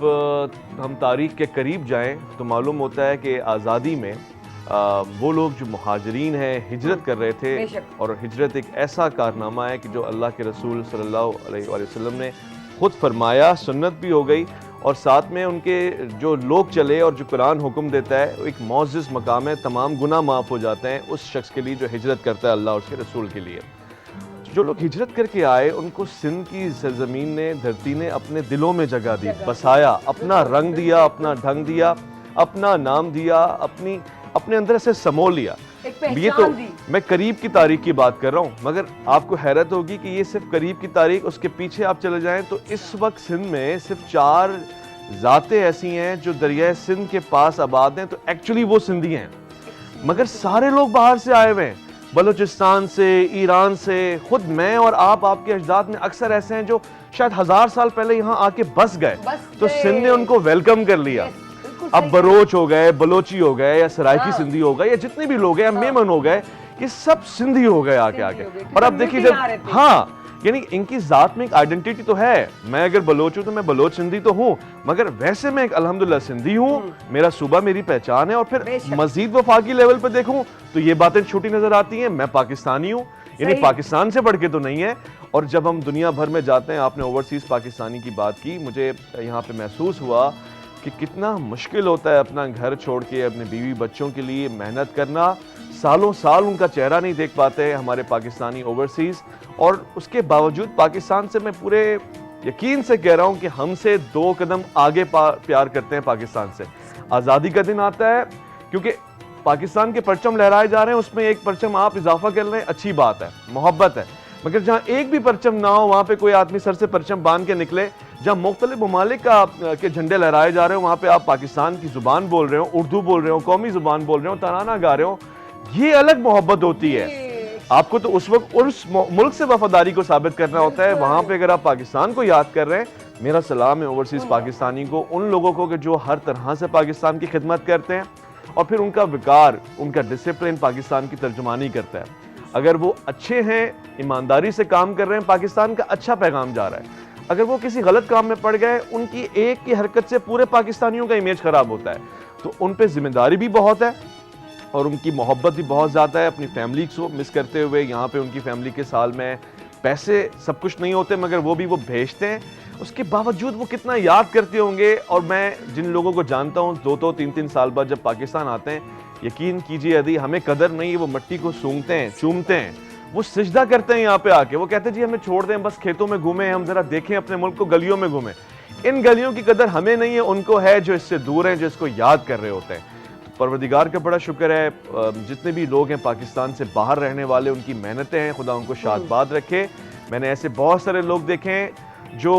हम तारीख़ के करीब जाएं तो मालूम होता है कि आज़ादी में वो लोग जो मुहाजिरीन हैं, हिजरत कर रहे थे, और हिजरत एक ऐसा कारनामा है कि जो अल्लाह के रसूल सल्लल्लाहु अलैहि वसल्लम ने खुद फरमाया, सुन्नत भी हो गई, और साथ में उनके जो लोग चले, और जो कुरान हुक्म देता है, एक मौजज़ मकाम है, तमाम गुनाह माफ़ हो जाते हैं उस शख्स के लिए जो हिजरत करता है अल्लाह और उसके रसूल के लिए। जो लोग हिजरत करके आए उनको सिंध की सरजमीन ने, धरती ने अपने दिलों में जगह दी, बसाया, अपना रंग दिया, अपना ढंग दिया, अपना नाम दिया, अपने अंदर से समो लिया। ये तो मैं करीब की तारीख की बात कर रहा हूँ, मगर आपको हैरत होगी कि ये सिर्फ करीब की तारीख, उसके पीछे आप चले जाएं तो इस वक्त सिंध में सिर्फ 4 ज़ातें ऐसी हैं जो दरिया सिंध के पास आबाद हैं, तो एक्चुअली वो सिंधी हैं, मगर सारे लोग बाहर से आए हुए हैं, बलूचिस्तान से, ईरान से। खुद मैं और आपके अजदाद में अक्सर ऐसे हैं जो शायद 1000 साल पहले यहाँ आके बस गए, तो सिंध ने उनको वेलकम कर लिया। अब बरोच हो गए, बलोची हो गए, या सराइकी सिंधी हो गए, या जितने भी लोग हैं, या मेमन हो गए, ये सब सिंधी हो गए आके। और अब देखिए जब, हाँ, यानी इनकी जात में एक आइडेंटिटी तो है। मैं अगर बलोच हूँ तो मैं बलोच सिंधी तो हूँ, मगर वैसे मैं एक अल्हम्दुलिल्लाह सिंधी हूँ, मेरा सूबा मेरी पहचान है। और फिर मजीद वफाकी लेवल पर देखूँ तो ये बातें छोटी नजर आती हैं, मैं पाकिस्तानी हूँ, यानी पाकिस्तान से बढ़ के तो नहीं है। और जब हम दुनिया भर में जाते हैं, आपने ओवरसीज पाकिस्तानी की बात की, मुझे यहाँ पे महसूस हुआ कि कितना मुश्किल होता है अपना घर छोड़ के अपने बीवी बच्चों के लिए मेहनत करना। सालों साल उनका चेहरा नहीं देख पाते हैं हमारे पाकिस्तानी ओवरसीज़, और उसके बावजूद पाकिस्तान से मैं पूरे यकीन से कह रहा हूँ कि हमसे 2 कदम आगे प्यार करते हैं पाकिस्तान से। आज़ादी का दिन आता है, क्योंकि पाकिस्तान के परचम लहराए जा रहे हैं, उसमें एक परचम आप इजाफा कर लें, अच्छी बात है, मोहब्बत है। मगर जहाँ एक भी परचम ना हो, वहाँ पे कोई आदमी सर से परचम बांध के निकले, जहाँ मुख्तलिफ ममालिक के झंडे लहराए जा रहे हो, वहाँ पे आप पाकिस्तान की ज़ुबान बोल रहे हो, उर्दू बोल रहे हो, कौमी ज़ुबान बोल रहे हो, तराना गा रहे हो, ये अलग मोहब्बत होती है। आपको तो उस वक्त उस मुल्क से वफादारी को साबित करना होता है। वहाँ पे अगर आप पाकिस्तान को याद कर रहे हैं, मेरा सलाम है ओवरसीज़ पाकिस्तानी को, उन लोगों को कि जो हर तरह से पाकिस्तान की खिदमत करते हैं, और फिर उनका विकार, उनका डिसिप्लिन पाकिस्तान की तर्जुमानी करता है। अगर वो अच्छे हैं, ईमानदारी से काम कर रहे हैं, पाकिस्तान का अच्छा पैगाम जा रहा है। अगर वो किसी गलत काम में पड़ गए, उनकी एक की हरकत से पूरे पाकिस्तानियों का इमेज खराब होता है। तो उन पे जिम्मेदारी भी बहुत है और उनकी मोहब्बत भी बहुत ज़्यादा है। अपनी फैमिली को मिस करते हुए यहाँ पे उनकी फैमिली के साल में पैसे सब कुछ नहीं होते, मगर वो भी वो भेजते हैं, उसके बावजूद वो कितना याद करते होंगे। और मैं जिन लोगों को जानता हूँ 2-2, 3-3 साल बाद जब पाकिस्तान आते हैं, यकीन कीजिए यदि हमें कदर नहीं है, वो मिट्टी को सूंघते हैं, चूमते हैं, वो सिजदा करते हैं यहाँ पे आके। वो कहते हैं जी हमें छोड़ दें, बस खेतों में घूमें, हम जरा देखें अपने मुल्क को, गलियों में घूमें। इन गलियों की कदर हमें नहीं है, उनको है जो इससे दूर हैं, जो इसको याद कर रहे होते हैं। तो परवरदिगार का बड़ा शुक्र है, जितने भी लोग हैं पाकिस्तान से बाहर रहने वाले, उनकी मेहनतें हैं, खुदा उनको शादबाद रखे। मैंने ऐसे बहुत सारे लोग देखे हैं जो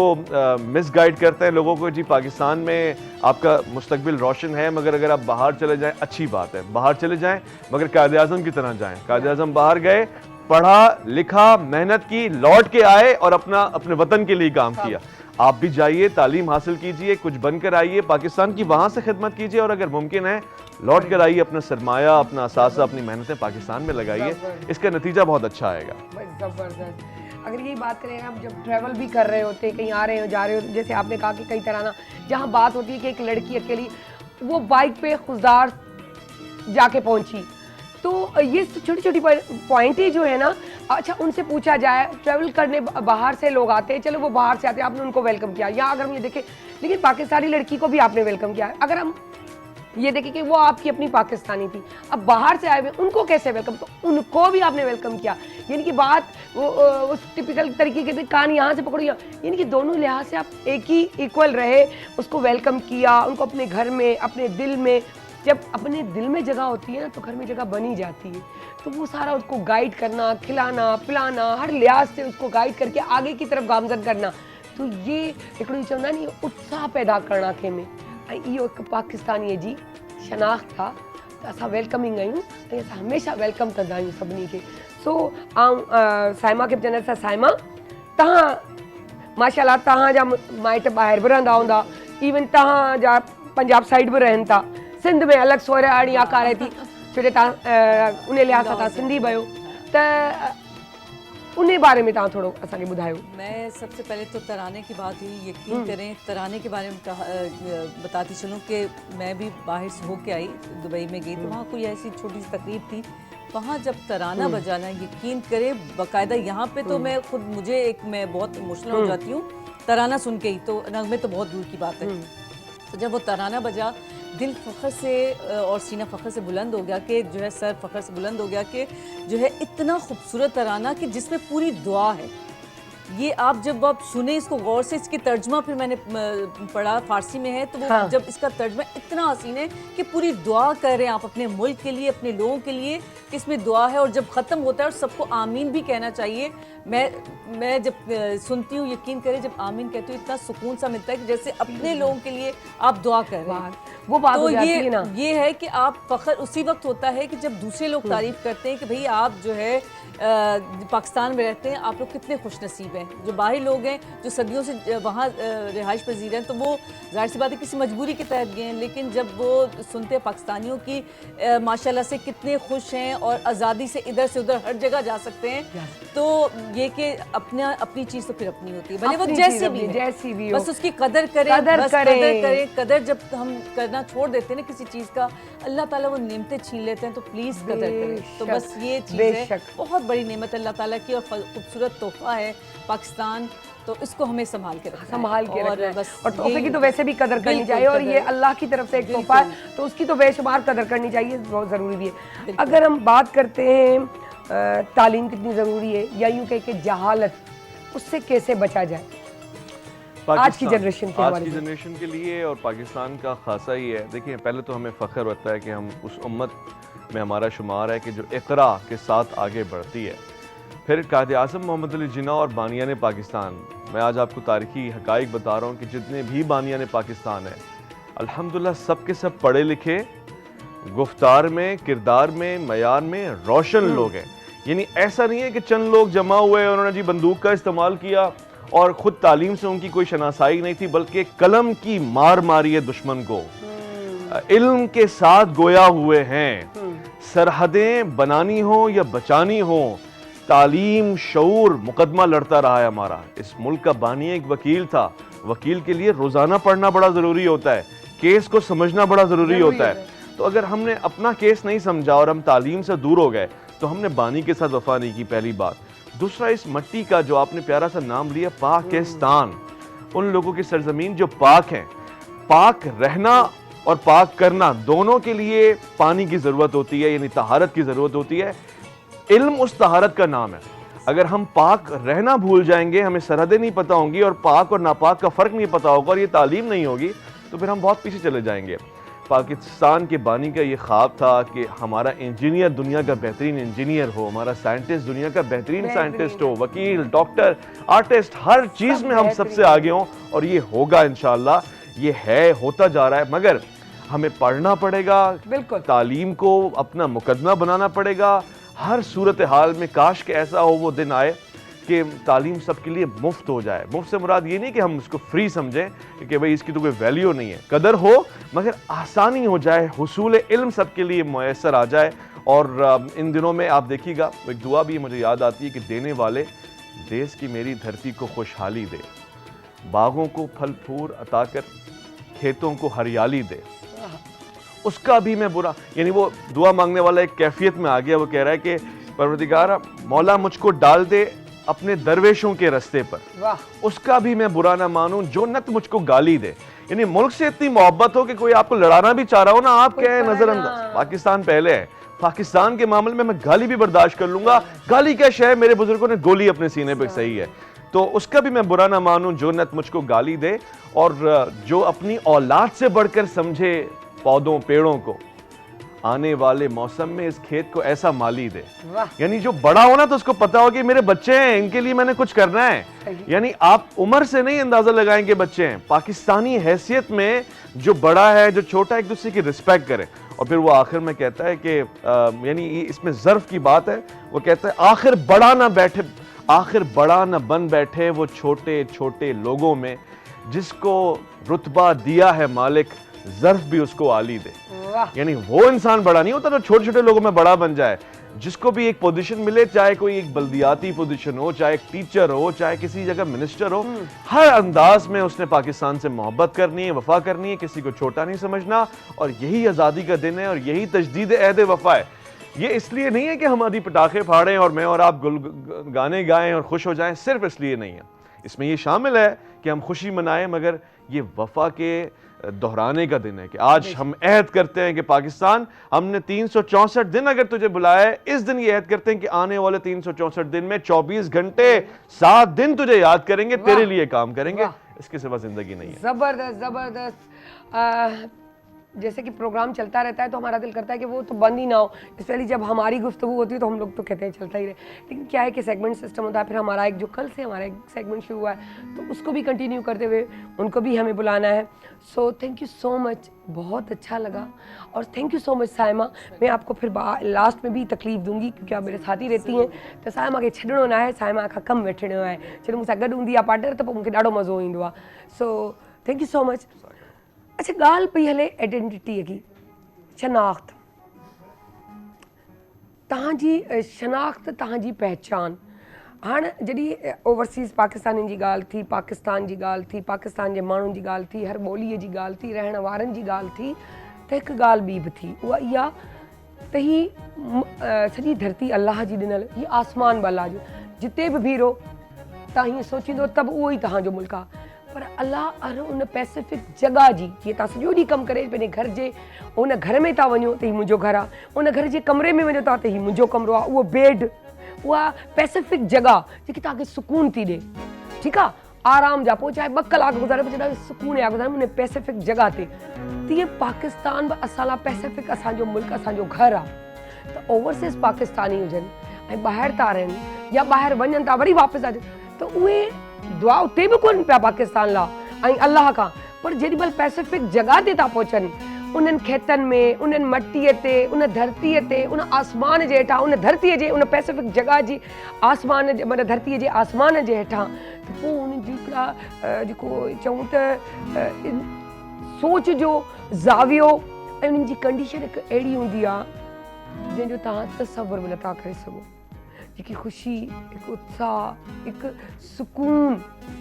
मिसगाइड करते हैं लोगों को, जी पाकिस्तान में आपका मुस्तकबिल रोशन है, मगर अगर आप बाहर चले जाएं अच्छी बात है, बाहर चले जाएं, मगर कायद आज़म की तरह जाएं। कायद आज़म बाहर गए, पढ़ा लिखा, मेहनत की, लौट के आए और अपने वतन के लिए काम किया। आप भी जाइए, तालीम हासिल कीजिए, कुछ बनकर आइए, पाकिस्तान की वहाँ से खिदमत कीजिए, और अगर मुमकिन है लौट कर आइए, अपना सरमाया, अपना असासा, अपनी मेहनतें पाकिस्तान में लगाइए, इसका नतीजा बहुत अच्छा आएगा। ज़बरदस्त। अगर यही बात करें, आप जब ट्रैवल भी कर रहे होते हैं, कहीं आ रहे हो जा रहे हो, जैसे आपने कहा कि कई तरह ना, जहाँ बात होती है कि एक लड़की अकेली वो बाइक पे खुशदार जाके पहुंची, तो ये छोटी छोटी पॉइंटें जो है ना, अच्छा उनसे पूछा जाए, ट्रैवल करने बाहर से लोग आते हैं, चलो वो बाहर से आते हैं, आपने उनको वेलकम किया, या अगर हम ये देखें, लेकिन पाकिस्तानी लड़की को भी आपने वेलकम किया है। अगर हम ये देखें कि वो आपकी अपनी पाकिस्तानी थी, अब बाहर से आए हुए उनको कैसे वेलकम, तो उनको भी आपने वेलकम किया। यानी कि बात वो उस टिपिकल तरीके की कान यहाँ से पकड़ो, यानी कि दोनों लिहाज से आप एक ही इक्वल रहे, उसको वेलकम किया, उनको अपने घर में, अपने दिल में, जब अपने दिल में जगह होती है ना तो घर में जगह बनी जाती है। तो वो सारा उसको गाइड करना, खिलाना पिलाना, हर लिहाज से उसको गाइड करके आगे की तरफ गामजन करना, तो ये हिकिड़ो चवंदा नी उत्साह पैदा करणु कंहिंमें। ऐं इहो हिकु पाकिस्तानीअ जी शनाख़्त था, त असां वेलकमिंग आहियूं ऐं असां हमेशह वेलकम कंदा आहियूं सभिनी खे। सो आउं साइमा खे बि चवंदा आहिनि, साइमा तव्हां माशाल्लाह तव्हांजा माइट ॿाहिरि बि रहंदा हूंदा, इवन तव्हांजा पंजाब साइड बि रहनि था, सिंध में अलॻि सोराणी आकार थी, छो जो तव्हां उन लिहाज़ सां तव्हां सिंधी बि आहियो, त उन बारे में तव्हां थोरो असांखे ॿुधायो। मैं सबसे पहले तो तराने की बात हुई, यकीन करें तराने के बारे में बताती चलूँ कि मैं भी बाहर से होके आई, दुबई में गई, तो वहाँ कोई ऐसी छोटी सी तकरीब थी, वहाँ जब तराना बजाना, यकीन करें बाकायदा यहाँ पे तो मैं खुद मैं बहुत इमोशनल हो जाती हूँ तराना सुन के ही, तो नगमे तो बहुत दूर की बात है। तो जब वो तराना बजा, दिल फ़ख्र से और सीना फ़ख्र से बुलंद हो गया कि जो है, सर फ़ख्र से बुलंद हो गया कि जो है इतना खूबसूरत तराना कि जिसमें पूरी दुआ है। ये आप जब आप सुने इसको गौर से, इसकी तर्जमा फिर मैंने पढ़ा, फ़ारसी में है, तो वो जब इसका तर्जमा इतना हसीन है कि पूरी दुआ कर रहे हैं आप अपने मुल्क के लिए, अपने लोगों के लिए, कि इसमें दुआ है, और जब ख़त्म होता है और सबको आमीन भी कहना चाहिए। मैं जब सुनती हूँ, यकीन करें जब आमीन कहती हूँ, इतना सुकून सा मिलता है कि जैसे अपने लोगों के लिए आप दुआ कर रहे हैं। वो बात तो हो जाती है ना, ये है कि आप फ़ख्र उसी वक्त होता है कि जब दूसरे लोग तारीफ़ करते हैं कि भाई आप जो है पाकिस्तान में रहते हैं, आप लोग कितने खुशनसीब हैं। जो बाहरी लोग हैं, जो सदियों से वहाँ रिहाइश पजीर हैं, तो वो जाहिर सी बात है किसी मजबूरी के तहत गए हैं, लेकिन जब वो सुनते हैं पाकिस्तानियों की माशाल्लाह से कितने खुश हैं और आज़ादी से इधर से उधर हर जगह जा सकते हैं, तो ये कि अपनी चीज़ तो फिर अपनी होती है, भले वो जैसी भी हो, बस उसकी कदर करें। कदर जब हम करना छोड़ देते हैं ना किसी चीज़ का, अल्लाह ताला वो नेमतें छीन लेते हैं, तो प्लीज़ कदर करें। तो बस ये चीज़ है, बहुत बड़ी नेमत अल्लाह ताला की, और खूबसूरत तोहफा है पाकिस्तान, तो इसको हमें संभाल के रखना है। बस और तोहफे की तो वैसे भी कदर करनी चाहिए, और ये अल्लाह की तरफ से एक तोहफा है, तो उसकी तो बेशुमार कदर करनी चाहिए, बहुत ज़रूरी भी है। अगर हम बात करते हैं तालीम कितनी ज़रूरी है, या यूँ कह के जहालत, उससे कैसे बचा जाए आज की जनरेशन के लिए, और पाकिस्तान का खासा ही है। देखिए, पहले तो हमें फ़ख्र होता है कि हम उस उम्मत में हमारा शुमार है कि जो इक़रा के साथ आगे बढ़ती है। फिर कायद आज़म मोहम्मद अली जिन्ना और बानियान पाकिस्तान, मैं आज आपको तारीख़ी हक़ाइक़ बता रहा हूँ कि जितने भी बानियान पाकिस्तान है, अल्हम्दुलिल्लाह सब के सब पढ़े लिखे, गुफ्तार में, किरदार में, मयार में रोशन लोग हैं। यानी ऐसा नहीं है कि चंद लोग जमा हुए, उन्होंने जी बंदूक का इस्तेमाल किया और ख़ुद तालीम से उनकी कोई शनासाई नहीं थी, बल्कि कलम की मार मारी है दुश्मन को, इल्म के साथ गोया हुए हैं। सरहदें बनानी हो या बचानी हो, तालीम शऊर मुकदमा लड़ता रहा है हमारा। इस मुल्क का बानी एक वकील था, वकील के लिए रोज़ाना पढ़ना बड़ा ज़रूरी होता है, केस को समझना बड़ा ज़रूरी होता है। तो अगर हमने अपना केस नहीं समझा और हम तालीम से दूर हो गए, तो हमने बानी के साथ वफा नहीं की, पहली बात। दूसरा इस मिट्टी का जो आपने प्यारा सा नाम लिया पाकिस्तान, उन लोगों की सरजमीन जो पाक हैं। पाक रहना और पाक करना दोनों के लिए पानी की ज़रूरत होती है, यानी तहारत की ज़रूरत होती है। इल्म उस तहारत का नाम है। अगर हम पाक रहना भूल जाएंगे, हमें सरहदें नहीं पता होंगी और पाक और नापाक का फ़र्क नहीं पता होगा और ये तालीम नहीं होगी, तो फिर हम बहुत पीछे चले जाएंगे। पाकिस्तान के बानी का ये ख्वाब था कि हमारा इंजीनियर दुनिया का बेहतरीन इंजीनियर हो, हमारा साइंटिस्ट दुनिया का बेहतरीन साइंटिस्ट हो, वकील, डॉक्टर, आर्टिस्ट, हर चीज़ में हम सबसे आगे हों, और ये होगा इंशाअल्लाह। ये है, होता जा रहा है, मगर हमें पढ़ना पड़ेगा, बिल्कुल तालीम को अपना मुकदमा बनाना पड़ेगा हर सूरत हाल में। काश के ऐसा हो वो दिन आए कि तालीम सबके लिए मुफ्त हो जाए। मुफ्त से मुराद ये नहीं कि हम उसको फ्री समझें कि भाई इसकी तो कोई वैल्यू नहीं है, कदर हो, मगर आसानी हो जाए, हुसूल इल्म सबके लिए मुयस्सर आ जाए। और इन दिनों में आप देखिएगा, एक दुआ भी मुझे याद आती है कि देने वाले देश की मेरी धरती को खुशहाली दे, बागों को फल फूल अता कर, खेतों को हरियाली दे। उसका भी मैं बुरा, यानी वो दुआ मांगने वाला एक कैफियत में आ गया। वो कह रहा है कि परवरदिगार मौला मुझको डाल दे अपने दरवेशों के रास्ते पर, उसका भी मैं बुरा ना मानूं जो नत मुझको गाली दे। यानी मुल्क से इतनी मोहब्बत हो कि कोई आपको लड़ाना भी चाह रहा हो ना, आप क्या है नजरअंदाज। पाकिस्तान पहले है, पाकिस्तान के मामले में मैं गाली भी बर्दाश्त कर लूंगा। गाली क्या शय, मेरे बुजुर्गों ने गोली अपने सीने पे सही है, तो उसका भी मैं बुरा ना मानूं जो नत मुझको गाली दे। और जो अपनी औलाद से बढ़कर समझे पौधों पेड़ों को, आने वाले मौसम में इस खेत को ऐसा माली दे। यानी जो बड़ा हो ना, तो उसको पता हो कि मेरे बच्चे हैं, इनके लिए मैंने कुछ करना है। यानी आप उम्र से नहीं अंदाजा लगाएंगे बच्चे हैं, पाकिस्तानी हैसियत में जो बड़ा है जो छोटा, एक दूसरे की रिस्पेक्ट करे। और फिर वो आखिर में कहता है कि यानी इसमें ज़र्फ की बात है, वो कहता है आखिर बड़ा ना बैठे, आखिर बड़ा ना बन बैठे वो छोटे छोटे लोगों में, जिसको रुतबा दिया है मालिक ज़र्फ भी उसको आली दे। यानी वो इंसान बड़ा नहीं होता जो छोटे छोटे लोगों में बड़ा बन जाए। जिसको भी एक पोजीशन मिले, चाहे कोई एक बल्दियाती पोजीशन हो, चाहे एक टीचर हो, चाहे किसी जगह मिनिस्टर हो, हर अंदाज में उसने पाकिस्तान से मोहब्बत करनी है, वफा करनी है, किसी को छोटा नहीं समझना। और यही आज़ादी का दिन है और यही तजदीद अहद वफा है। ये इसलिए नहीं है कि हम आदि पटाखे फाड़ें और मैं और आप गाने गाएं और खुश हो जाएं, सिर्फ इसलिए नहीं है। इसमें ये शामिल है कि हम खुशी मनाएं, मगर ये वफा के दोहराने का दिन है कि आज हम अहद करते हैं कि पाकिस्तान, हमने 364 दिन अगर तुझे बुलाया है, इस दिन ये अहद करते हैं कि आने वाले 364 दिन में 24 घंटे 7 दिन तुझे याद करेंगे, तेरे लिए काम करेंगे, इसके सिवा जिंदगी नहीं है। जबरदस्त जबरदस्त। जैसे कि प्रोग्राम चलता रहता है तो हमारा दिल करता है कि वो तो बंद ही ना हो, स्पेशली जब हमारी गुफ्तगू होती है तो हम लोग तो कहते हैं चलता ही रहे। लेकिन क्या है कि सेगमेंट सिस्टम होता है, फिर हमारा एक जो कल से हमारा एक सेगमेंट शुरू हुआ है तो उसको भी कंटिन्यू करते हुए उनको भी हमें बुलाना है। So thank you so much, बहुत अच्छा लगा। और thank you so much Saima. मैं आपको फिर लास्ट में भी तकलीफ़ दूंगी क्योंकि आप मेरे साथ ही रहती हैं, तो साइमा खे छॾिणो न आहे, साइमा खां कम वेठणो आहे। छो मूंसां गॾु हूंदी आहे पार्टनर त पोइ मूंखे ॾाढो मज़ो ईंदो आहे। So thank you so much. अच्छा, ॻाल्हि पई हले आइडेंटिटीअ जी, शनाख्त, तव्हांजी शनाख्त, तव्हांजी पहचान। हाणे जॾहिं ओवरसीज़ पाकिस्तानियुनि जी ॻाल्हि थी, पाकिस्तान जी ॻाल्हि थी, पाकिस्तान जे माण्हुनि जी ॻाल्हि थी, हर ॿोलीअ जी ॻाल्हि थी, रहण वारनि जी ॻाल्हि थी, त हिकु ॻाल्हि ॿी बि थी, उहा इहा त ही सॼी धरती अलाह जी ॾिनल, ही आसमान बि अलाह जो, जिते बि बीहो तव्हां हीअं सोचींदो त बि उहो ई तव्हांजो मुल्क आहे। पर अलाह हर उन पैसिफिक जॻह जी, जीअं तव्हां सॼो ॾींहुं कमु करे पंहिंजे घर जे उन घर में था वञो त हीउ मुंहिंजो घरु आहे, उन घर जे कमरे में वञो था त हीउ मुंहिंजो कमरो आहे, उहो बेड, उहा पैसिफिक जॻह जेकी तव्हांखे सुकून थी ॾे, ठीकु आहे, आराम जा, पोइ चाहे 2 कलाक गुज़ारे, पोइ ॾाढो सुकून या गुज़ारे उन पैसिफिक जॻह ते। तीअं पाकिस्तान बि असां लाइ पैसिफिक, असांजो मुल्क, असांजो घरु आहे। त ओवरसीज़ पाकिस्तानी हुजनि ऐं ॿाहिरि था रहनि या ॿाहिरि वञनि था वरी वापसि अचनि, त उहे दुआ उते बि कोन पिया पाकिस्तान लाइ ऐं अलाह खां, पर जेॾी महिल पैसिफिक जॻह ते था पहुचनि, उन्हनि खेतनि में, उन्हनि मटीअ ते, उन धरतीअ ते, उन आसमान जे हेठां, उन धरतीअ जे उन पैसिफिक जॻह जी आसमान जे मतिलबु धरतीअ जे आसमान जे हेठां, त पोइ उन जी हिकिड़ा जेको चऊं त सोच जो ज़ावियो ऐं उन्हनि जी कंडीशन हिकु अहिड़ी हूंदी आहे जंहिंजो तव्हां तसवुर बि नथा करे सघो। जेकी ख़ुशी, हिकु उत्साह, हिकु सुकून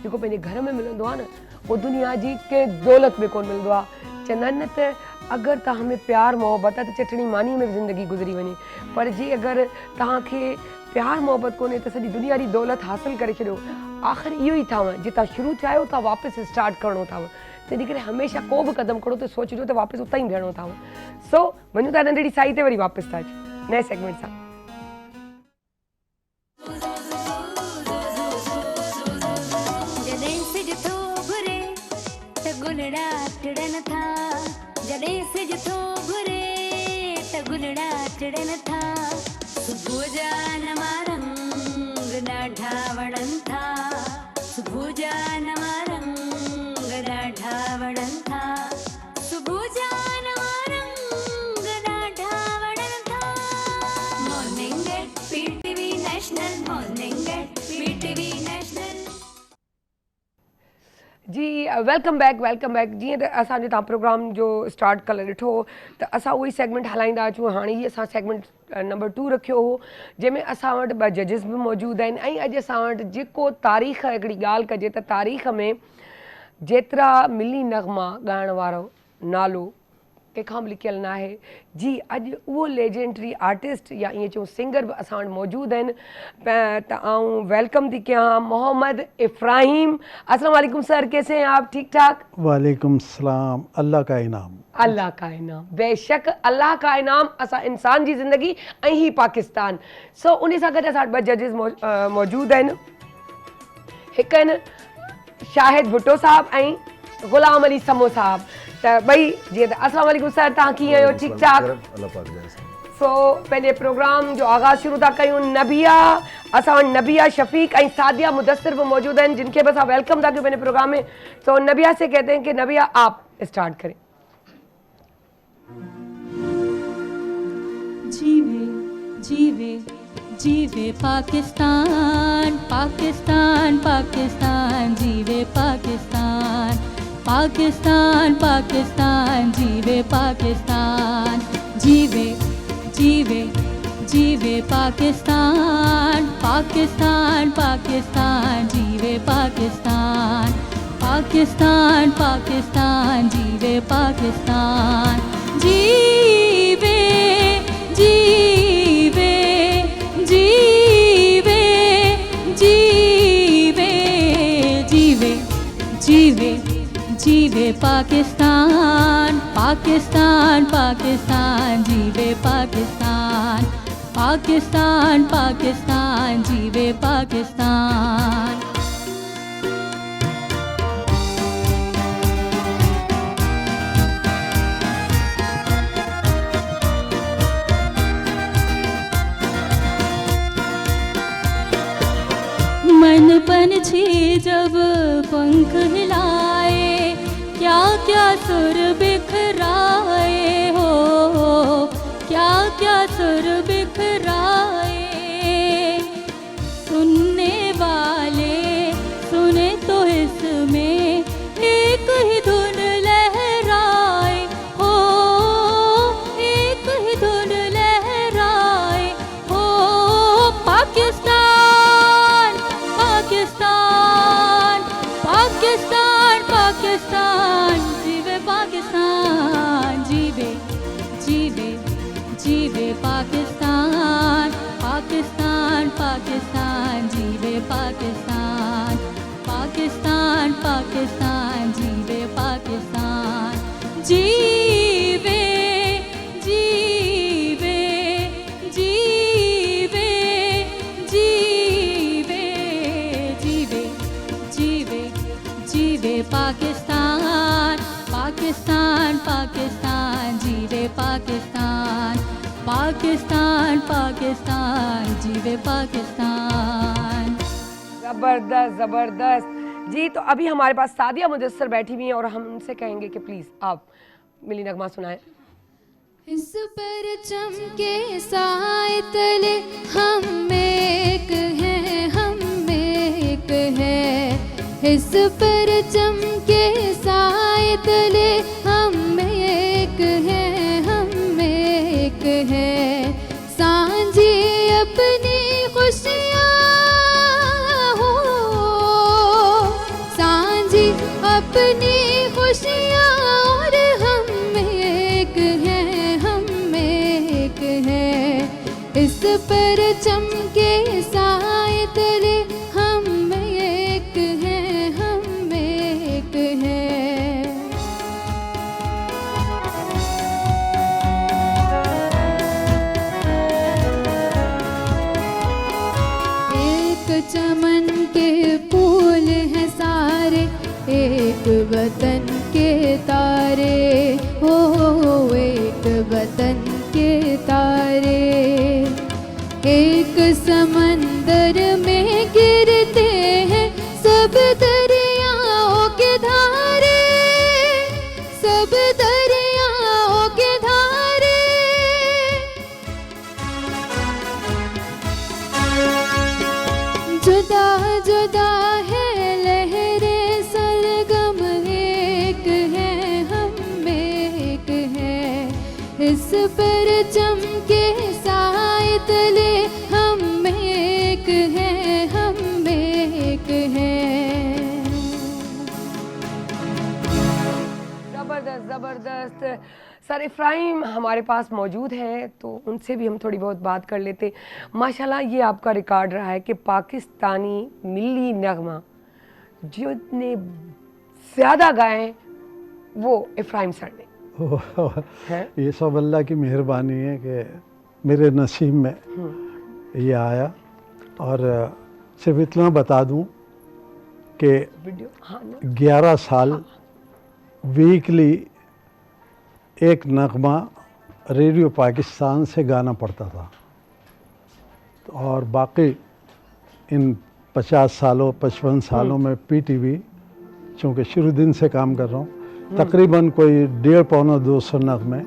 जेको पंहिंजे घर में मिलंदो आहे न, उहो दुनिया जी कंहिं दौलत में कोन मिलंदो आहे। चवंदा आहिनि न त अगर तव्हां में प्यार मोहब्बत आहे त चटणी मानी में ज़िंदगी गुज़री वञे, पर जे अगर तव्हांखे प्यार मोहब्बत कोन्हे त सॼी दुनिया जी दौलत हासिल करे छॾियो, आख़िर इहो ई अथव जे तव्हां शुरू थिया आहियो तव्हां वापसि स्टार्ट करिणो अथव। तंहिंजे करे हमेशह को बि क़दम खणो त सोचिजो त वापसि उतां ई बीहणो अथव। सो वञूं था नंढड़ी साई ते वरी वापसि था अचूं नए सेगमेंट सां। जॾहिं सिज थो घुरे त गुलड़ा टिड़न था, जॾहिं सिज थो घुरे त गुलड़ा टिड़न था, सुबुह जा नवां रंग ॾाढा वणनि था, सुबुह जा नवां रंग ॾाढा वणनि था, सुबुह जा नवां रंग ॾाढा वणनि था। Morning at PTV national, morning at PTV national. जी वेलकम बैक जीअं त असांजो तव्हां प्रोग्राम जो स्टार्ट कल्ह ॾिठो त असां उहो ई सेगमेंट हलाईंदा अचूं। हाणे ई असां सेगमेंट नंबर 2 रखियो हो जंहिंमें असां वटि 2 जजिस बि मौजूदु आहिनि ऐं अॼु असां वटि जेको तारीख़ हिकिड़ी ॻाल्हि कजे त तारीख़ में जेतिरा मिली नग़मा ॻाइण वारो नालो कंहिंखां बि लिखियलु न आहे। जी अॼु उहो लेजेंडरी आर्टिस्ट या ईअं चऊं सिंगर बि असां वटि मौजूदु आहिनि त आऊं वेलकम थी कयां मोहम्मद इब्राहिम। अस्सलाम वालेकुम सर, कैसे हैं आप? ठीक ठाक? वालेकुम सलाम। अल्लाह का इनाम। अल्लाह का इनाम, बेशक अल्लाह का इनाम असां इंसान जी ज़िंदगी ऐं ही पाकिस्तान। सो उन सां गॾु असां वटि 2 जजिस मौजूदु आहिनि। हिकु आहिनि शाहिद भुट्टो साहब ऐं ग़ुलाम अली समो साहब। त ॿई जीअं त अस्सलाम वालेकुम सर, तव्हां कीअं आहियो? ठीक ठाक? सो पंहिंजे प्रोग्राम जो आगाज़ शुरू था कयूं। नबिया, असां वटि नबिया शफ़ीक ऐं सादिया मुदस्सिर बि मौजूदु आहिनि जिनखे बि असां वेलकम था कयूं पंहिंजे प्रोग्राम में। सो नबिया से कहते हैं कि नबिया आप स्टार्ट करें। जीवे जीवे जीवे पाकिस्तान, पाकिस्तान पाकिस्तान, जीवे पाकिस्तान, पाकिस्तान पाकिस्तान, जीवे पाकिस्तान, जीवे जीवे जीवे पाकिस्तान, पाकिस्तान पाकिस्तान, जीवे पाकिस्तान, पाकिस्तान पाकिस्तान, जीवे पाकिस्तान, जीवे जीवे जीवे जीवे जीवे जीवे जीवे पाकिस्तान, पाकिस्तान पाकिस्तान, जीवे पाकिस्तान, पाकिस्तान पाकिस्तान, जीवे पाकिस्तान। मन पंछी जब पंख हिलाए, क्या क्या सुर बिखराए हो, क्या क्या सुर बिखराए, सुनने वाले सुने तो इसमें एक ही धुन लहराए हो, एक ही धुन लहराए हो। पाकिस्तान पाकिस्तान पाकिस्तान पाकिस्तान, जीवे पाकिस्तान, जीवे जीवे जीवे पाकिस्तान, पाकिस्तान पाकिस्तान, जीवे पाकिस्तान, पाकिस्तान पाकिस्तान, जीवे पाकिस्तान, जीवे जीवे जीवे जीवे जीवे जीवे जीवे पाकिस्तान, पाकिस्तान पाकिस्तान, जीवे पाकिस्तान, पाकिस्तान पाकिस्तान, जीवे पाकिस्तान। ज़बरदस्त ज़बरदस्त जी। तो अभी हमारे पास सादिया मुदस्सिर बैठी हुई हैं और हम उनसे कहेंगे कि प्लीज़ आप मिली नगमा सुनाएं। इस पर चमके साए तले हम एक हैं, हम एक हैं, इस पर चमके साए तले हम एक हैं, हम एक हैं, सांझी अपनी खुशियाँ हो, सांझी अपनी खुशियाँ और हम एक परचम के साए तले हम एक हैं, हम एक हैं। एक चमन के फूल हैं सारे, एक वतन के तारे, हो एक वतन के तारे। एक समंदर में गिरते हैं सब दरियाओं के धारे, सब दरियाओं के धारे। जुदा जुदा है लहरें सरगम, एक है हम एक हैं। इस परचम के साए तले हम एक हैं, हम एक हैं। ज़बरदस्त ज़बरदस्त। सर इफ्राहिम हमारे पास मौजूद हैं तो उनसे भी हम थोड़ी बहुत बात कर लेते। माशाल्लाह ये आपका रिकॉर्ड रहा है कि पाकिस्तानी मिली नगमा जितने ज़्यादा गाए वो इफ्राहिम सर ने है। ये सब अल्लाह की मेहरबानी है कि मेरे नसीब में ये आया। और सिर्फ इतना बता दूं कि वीडियो हाँ ना 11 साल वीकली एक नगमा रेडियो पाकिस्तान से गाना पड़ता था। और बाकी इन 50 सालों 55 सालों में पीटीवी, चूँकि शुरू दिन से काम कर रहा हूँ, तकरीबन कोई 150-200 नगमे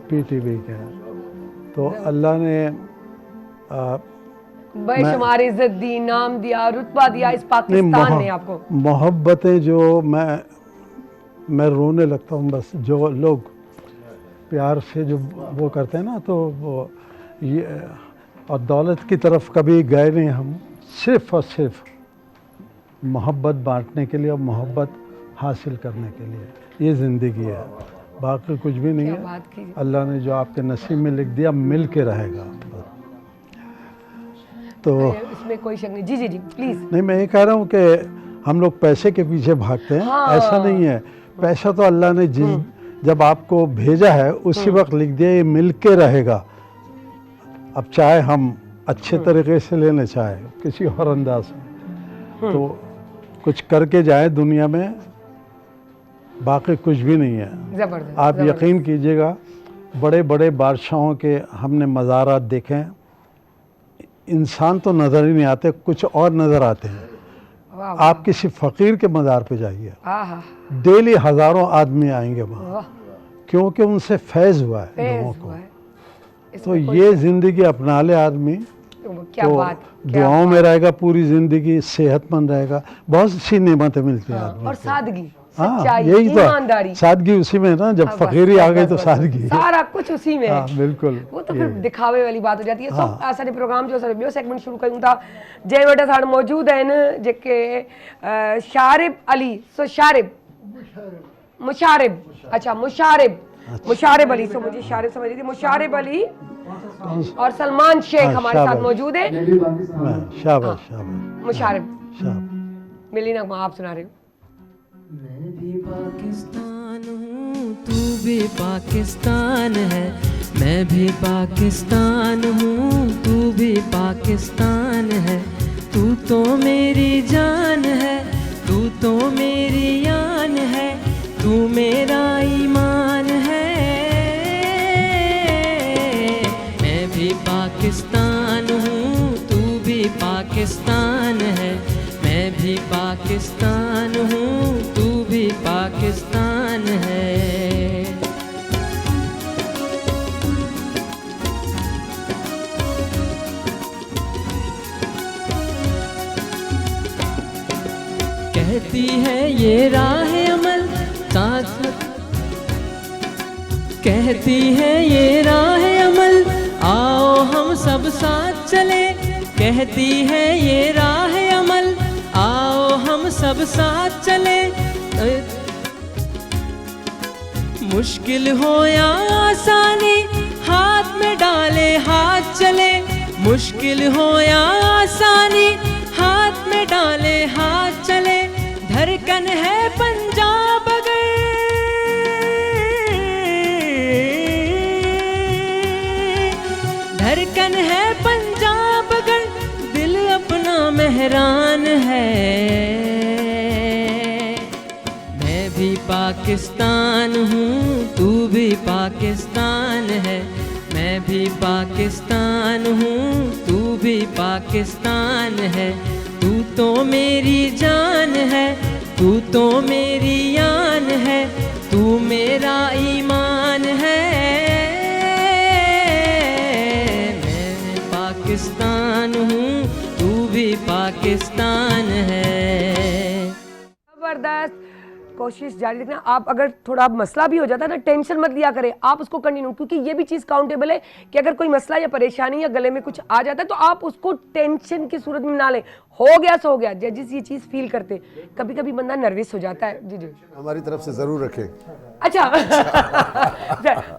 पीटीवी के हैं। तो अल्लाह ने बेशुमार इज्जत दी, नाम दिया, रुतबा दिया इस पाकिस्तान ने आपको। मोहब्बतें जो मैं रोने लगता हूँ बस। जो लोग प्यार से जो वो करते हैं ना, तो वो ये और दौलत की तरफ कभी गए नहीं हम, सिर्फ़ और सिर्फ मोहब्बत बांटने के लिए और मोहब्बत हासिल करने के लिए ये ज़िंदगी है, बाकी कुछ भी नहीं है। अल्लाह ने जो आपके नसीब में लिख दिया मिल के रहेगा। तो इसमें कोई शक नहीं। जी जी जी प्लीज़। नहीं, मैं ये कह रहा हूँ कि हम लोग पैसे के पीछे भागते हैं। हाँ। ऐसा नहीं है। पैसा तो अल्लाह ने जब आपको भेजा है उसी वक्त लिख दिया ये मिल के रहेगा। अब चाहे हम अच्छे तरीके से लेने चाहे किसी और अंदाज से, तो कुछ करके जाए दुनिया में, बाकी कुछ भी नहीं है। ज़बरदस्त। आप यकीन कीजिएगा, बड़े बड़े बादशाहों के हमने मज़ारात देखे हैं, इंसान तो नज़र ही नहीं आते, कुछ और नज़र आते हैं। आप किसी फ़कीर के मज़ार पे जाइए, डेली हज़ारों आदमी आएंगे वहाँ, क्योंकि उनसे फैज़ हुआ है लोगों को। तो ये ज़िंदगी अपना ले आदमी, क्या तो बात, दुआओं में रहेगा पूरी ज़िंदगी, सेहतमंद रहेगा, बहुत सी नेमतें मिलती हैं आदमी और को। सादगी, हाँ, सच्चाई, यही ईमानदारी, तो सादगी उसी में है ना। जब फकीरी आ गई तो सादगी, सारा कुछ उसी में है। हाँ, बिल्कुल। वो तो फिर दिखावे वाली बात हो जाती है। सो असांजे प्रोग्राम जो असां ॿियो सेगमेंट शुरू कयूं था, जंहिं वटि साण मौजूद आहिनि जेके शारिब अली, सो शारिब मुशारिब, अच्छा मुशारिब अली, सो मुझे शारिब समझ रही थी, मुशारिब अली और सलमान शेख हमारे साथ मौजूद है। शाबाश शाबाश। मुशारिब मिली नगमा आप सुना रहे हो। मैं भी पाकिस्तान हूँ, तू भी पाकिस्तान है, मैं भी पाकिस्तान हूँ, तू भी पाकिस्तान है। तू तो मेरी जान है, तू तो मेरी यान है, तू मेरा ईमान है। मैं भी पाकिस्तान हूँ, तू भी पाकिस्तान है, मैं भी पाकिस्तान हूँ, तू भी पाकिस्तान है। कहती है ये राह अमल साथ, कहती है ये राह अमल आओ हम सब साथ चले, कहती है ये राह अमल आओ हम सब साथ चले। मुश्किल हो या आसानी हाथ में डाले हाथ चले, मुश्किल हो या आसानी, हाथ में डाले हाथ चले। धड़कन है पंजाब अगर, धड़कन है पंजाब अगर, दिल अपना मेहरान है। मैं भी पाकिस्तान हूँ, तू भी पाकिस्तान है। मैं भी पाकिस्तान हूँ, तू भी पाकिस्तान है। तू तो मेरी जान है, तू तो मेरी यान है, तू मेरा ईमान है। मैं पाकिस्तान हूँ, तू भी पाकिस्तान है। जबरदस्त, कोशिश जारी रखना। आप अगर थोड़ा मसला भी हो जाता है ना, टेंशन मत लिया करें, आप उसको कंटिन्यू, क्योंकि ये भी चीज़ काउंटेबल है कि अगर कोई मसला या परेशानी या गले में कुछ आ जाता है तो आप उसको टेंशन की सूरत में ना लें। हो गया सो हो गया। जजिस ये चीज़ फील करते, कभी कभी बंदा नर्वस हो जाता है। जी जी, हमारी तरफ से ज़रूर रखें। अच्छा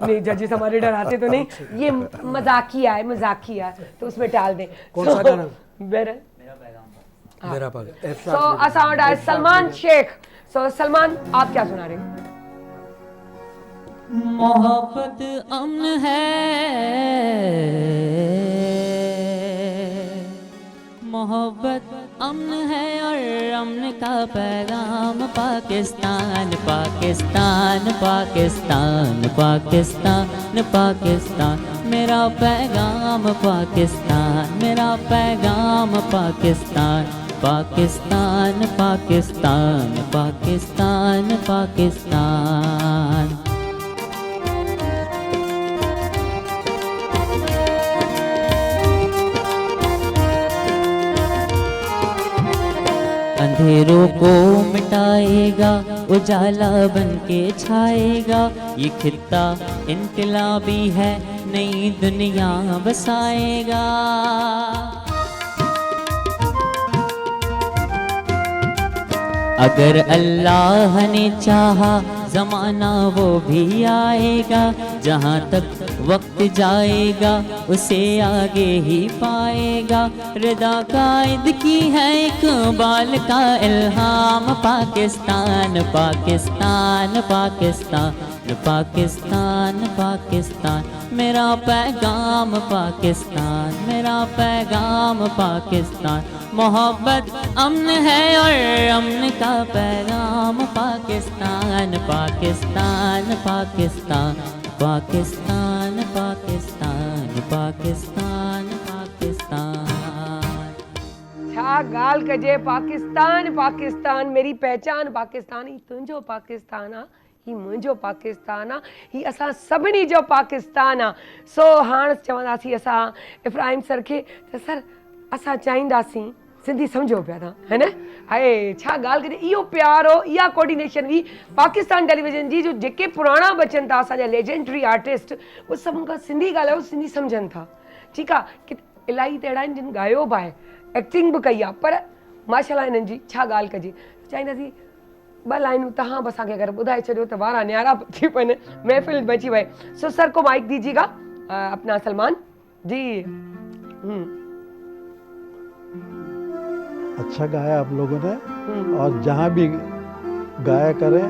नहीं, जजिस हमारे डराते तो नहीं, ये मजाकिया है, मजाकिया है, तो उसमें टाल दें। कौन सा गाना? मेरा पैगाम। सो असाउंड है सलमान शेख। सो सलमान, आप क्या सुना रहे हैं? मोहब्बत अमन है, मोहब्बत अमन है और अमन का पैगाम पाकिस्तान, पाकिस्तान, पाकिस्तान, पाकिस्तान, पाकिस्तान। मेरा पैगाम पाकिस्तान, मेरा पैगाम पाकिस्तान, पाकिस्तान, पाकिस्तान, पाकिस्तान, पाकिस्तान। अंधेरों को मिटाएगा, उजाला बन के छाएगा। ये खित्ता इनकलाबी है, नई दुनिया बसाएगा। अगर अल्लाह ने चाहा ज़माना वो भी आएगा। जहाँ तक वक्त जाएगा उसे आगे ही पाएगा। रिदा कायद की है इकबाल का इल्हाम। पाकिस्तान, पाकिस्तान, पाकिस्तान, पाकिस्तान, पाकिस्तान। मेरा पैगाम पाकिस्तान, मेरा पैगाम पाकिस्तान। मोहब्बत अमन है और अमन का पैगाम पाकिस्तान, पाकिस्तान, पाकिस्तान, पाकिस्तान, पाकिस्तान, पाकिस्तान, पाकिस्तान। छा गाल कजे पाकिस्तान, पाकिस्तान मेरी पहचान पाकिस्तान। ही तुंहिंजो पाकिस्तान आ, ही मुंहिंजो पाकिस्तान आ, ही असां सभिनी जो पाकिस्तान आ। सो हाणे चवंदासीं असां इब्राहिम सर खे त सर असां चाहींदासीं सिंधी सम्झो पिया था, है न? हाय छा ॻाल्हि कजे, इहो प्यार हो, इहा कोऑर्डिनेशन हुई पाकिस्तान टेलीविजन जी। जो जेके पुराणा बचनि था असांजा लेजेंडरी आर्टिस्ट, उहे सभु खां सिंधी ॻाल्हायो, सिंधी सम्झनि था। ठीकु आहे कि इलाही त अहिड़ा आहिनि जिन ॻायो बि आहे, एक्टिंग बि कई आहे, पर माशाल्लाह हिननि जी छा ॻाल्हि कजे। चाहींदासीं ॿ लाइनूं तव्हां बि असांखे अगरि ॿुधाए छॾियो त वारा न्यारा थी पवनि, महफ़िल बची वए। सो सर को माइक दीजिएगा अपना सलमान जी। अच्छा गाया आप लोगों ने, और जहाँ भी गाया करें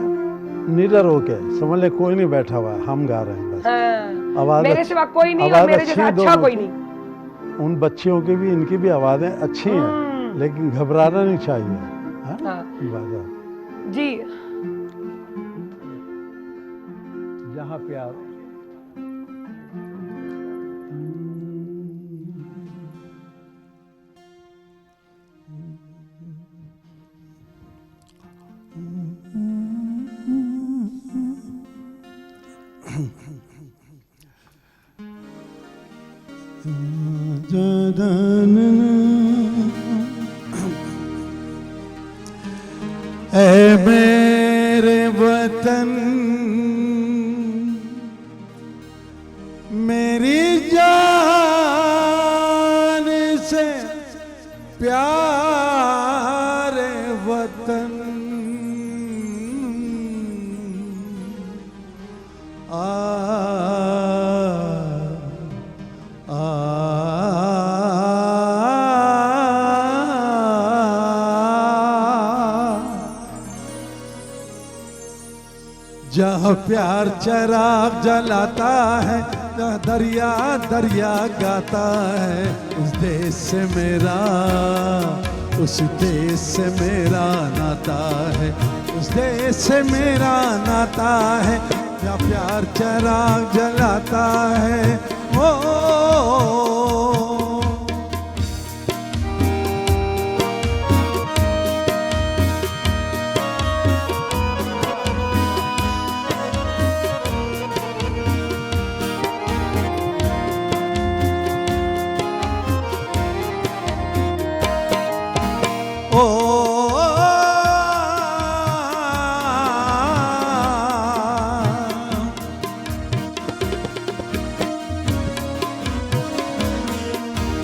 निडर होके, समझ ले कोई नहीं बैठा हुआ है, हम गा रहे हैं बस। हाँ, आवाज मेरे सिवा कोई नहीं और मेरे जैसा अच्छा कोई नहीं। उन बच्चियों की भी, इनकी भी आवाजें अच्छी हैं, लेकिन घबराना नहीं चाहिए। हाँ? जी जहाँ प्यार ऐ मेरे वतन मेरी जान से प्यारे वतन आ जहाँ प्यार चिराग जलाता है, जहाँ दरिया दरिया गाता है, उस देश से मेरा, उस देश से मेरा नाता है, उस देश से मेरा नाता है, जहाँ प्यार चिराग जलाता है। ओ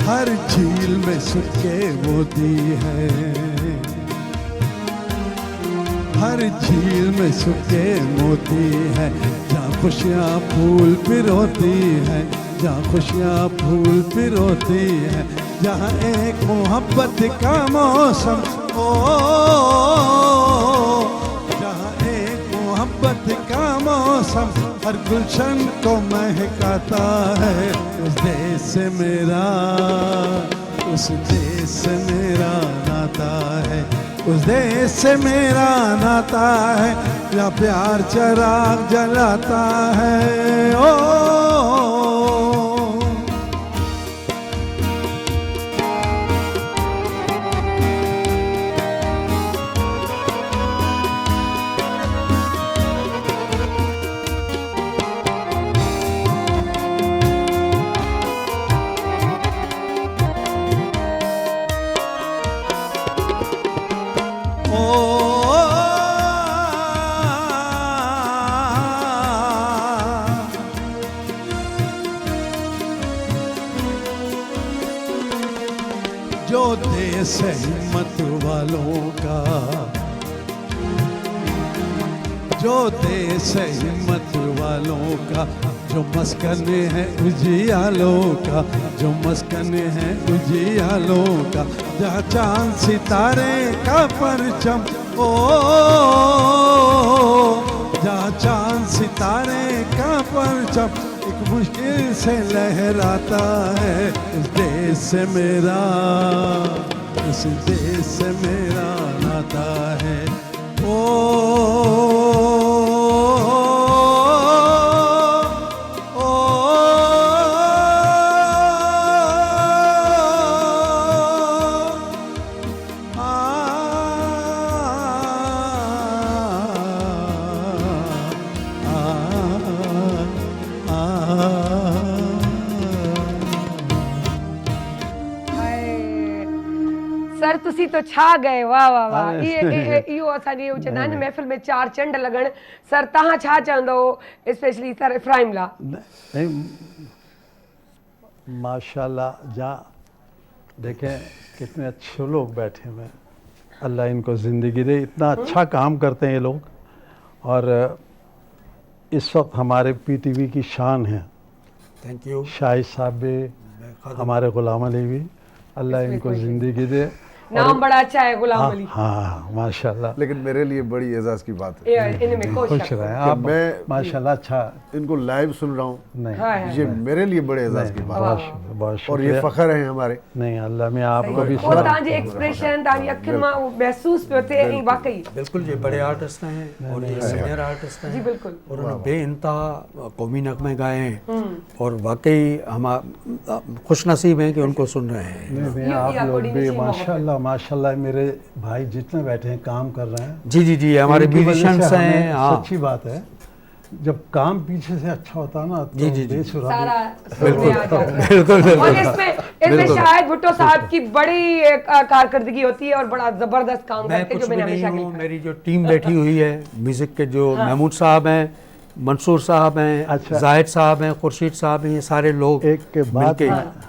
हर झील में सूखे मोती है, हर झील में सूखे मोती है, जहाँ खुशियाँ फूल पिरोती है, जहाँ खुशियाँ फूल पिरोती है, जहाँ एक मोहब्बत का मौसम हो, जहाँ एक मोहब्बत का मौसम हर गुलशन को महकाता है, उस देश से मेरा, उस देश से मेरा नाता है, उस देश से मेरा नाता है, जहाँ प्यार चिराग जलाता है। ओ जो देश है हिम्मत वालों का, जो देश है हिम्मत वालों का, जो मस्कन है उजियालों का, जो मस्कन है उजियालों का, जहाँ चांद सितारे का परचम, ओ जहाँ चांद सितारे का परचम एक मुश्किल से लहराता है, उस देश से मेरा, उस देश से मेरा नाता है। ओ सर तुसी तो छा गए, वाह वाह वाह। इहो असांजी चवंदा आहिनि महफ़िल में चार चंड लॻण। सर तव्हां छा चवंदो स्पेशली सर इफ्राहिम ला? नहीं, माशाल्लाह, जहाँ देखें कितने अच्छे लोग बैठे हुए हैं, अल्लाह इनको ज़िंदगी दे, इतना अच्छा काम करते हैं ये लोग। और इस वक्त हमारे पीटीवी की शान है। Thank you. शाहिद साहब भी, हमारे गुलाम अली भी, अल्लाह इनको ज़िंदगी दे। नाम बड़ा अच्छा है गुलाम अली। हाँ माशाल्लाह। लेकिन मेरे लिए बड़ी एजाज की बात है, इनमें खुश रहे आप, मैं माशाल्लाह। अच्छा, इनको लाइव सुन रहा हूँ, नहीं ये मेरे लिए बड़े एजाज की बात है, बहुत और ये फख्र है हमारे। नहीं, अल्लाह में आपको भी तांजे एक्सप्रेशन तांजी अखियुनि मां महसूस पियो थिए ऐं वाकई बिल्कुल ये बड़े आर्टिस्ट हैं और ये सीनियर आर्टिस्ट हैं। जी बिल्कुल। उन्होंने बेइंतहा कौमी नगमे गाए हैं और वाकई हम खुशनसीब हैं कि उनको सुन रहे हैं। आप लोग भी माशाल्लाह माशाल्लाह। मेरे भाई जितने बैठे हैं काम कर रहे हैं। जी जी जी, हमारे इनकी वजह से म्यूजिशियंस हमें हैं। हाँ, सच्ची बात है, जब काम पीछे से अच्छा होता है ना तो जी, जी, जी। बेसुरा सारा बिल्कुल आ जाता है। बिल्कुल और बिल्कुल। इसमें शाहिद भुट्टो साहब की बड़ी कारकर्दगी होती है और बड़ा जबरदस्त काम मैं करते हैं, कुछ जो मैंने भी नहीं हमेशा हूँ, लिखा। मेरी जो टीम बैठी हुई है म्यूजिक के, जो महमूद साहब हैं, मंसूर साहब हैं, अच्छा। जाहिद साहब हैं, खुर्शीद साहब हैं, ये सारे लोग एक के बाद मिलके।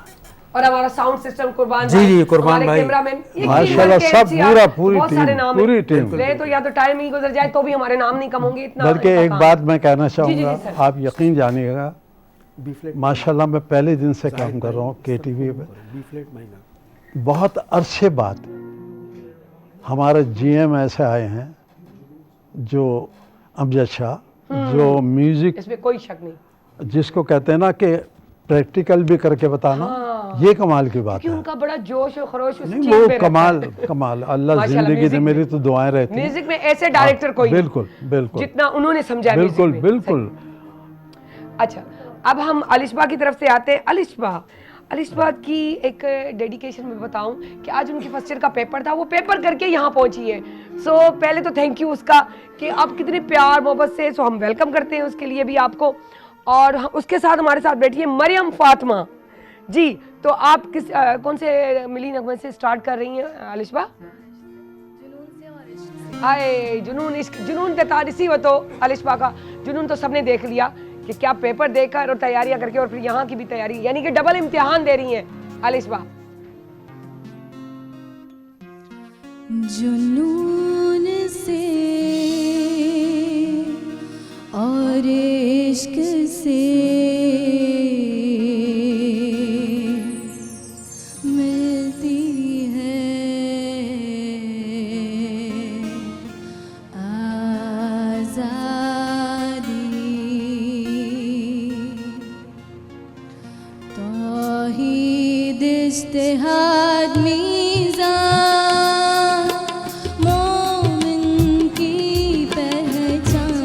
और हमारा साउंड सिस्टम कुर्बान जी, भाई, जी, कुर्बान हमारे भाई। कैमरामैन, ये माशाल्लाह, टीम सब के पूरा MCR, पूरी बहुत सारे टीम, नाम पूरी हैं। टीम। ले तो या तो टाइम ही गुजर जाए तो भी हमारे नाम नहीं कम होंगे, इतना बल्कि इनका एक काम बात मैं कहना जी, चाहूँगा, जी, सर। आप यकीन जानिएगा, माशाल्लाह मैं पहले दिन से काम कर रहा हूँ KTV पे, बहुत अरसे बाद हमारे GM ऐसे आए हैं जो अमजद शाह, जो म्यूजिक, इसमें कोई शक नहीं, जिसको कहते हैं ना कि प्रैक्टिकल भी करके बताना, ये कमाल की बात कि है। उनका बड़ा जोश और खरोश उस नहीं, चीज वो पे रहता कमाल है। कमाल, अल्लाह माशाल्लाह, जिंदगी दे, म्यूजिक मेरी में- तो दुआएं रहती हैं। म्यूजिक में ऐसे डायरेक्टर कोई नहीं, बिल्कुल बिल्कुल जितना उन्होंने समझा बिल्कुल म्यूजिक में। बिल्कुल। अच्छा, अब हम अलिशबा की तरफ से आते हैं। अलिशबा की एक डेडिकेशन में बताऊं कि आज उनके फर्स्ट ईयर का पेपर था, वो पेपर करके यहाँ पहुंची है। सो पहले तो थैंक यू उसका कि आप कितने प्यार मोहब्बत से, सो हम वेलकम करते हैं उसके लिए भी आपको। और उसके साथ हमारे साथ बैठी है मरियम फातिमा जी। तो आप कौन से मिली नगमे से स्टार्ट कर रही हैं अलिशबा? आए जुनून, इश्क जुनून ते तारिसी हो तो अलिशबा का जुनून तो सबने देख लिया कि क्या पेपर देकर और तैयारियां करके और फिर यहाँ की भी तैयारी, यानी कि डबल इम्तिहान दे रही हैं अलिशबा। जुनून से और इश्क से मिलती है तौहीद इज्तिहाद मीज़ान मोमिन की पहचान।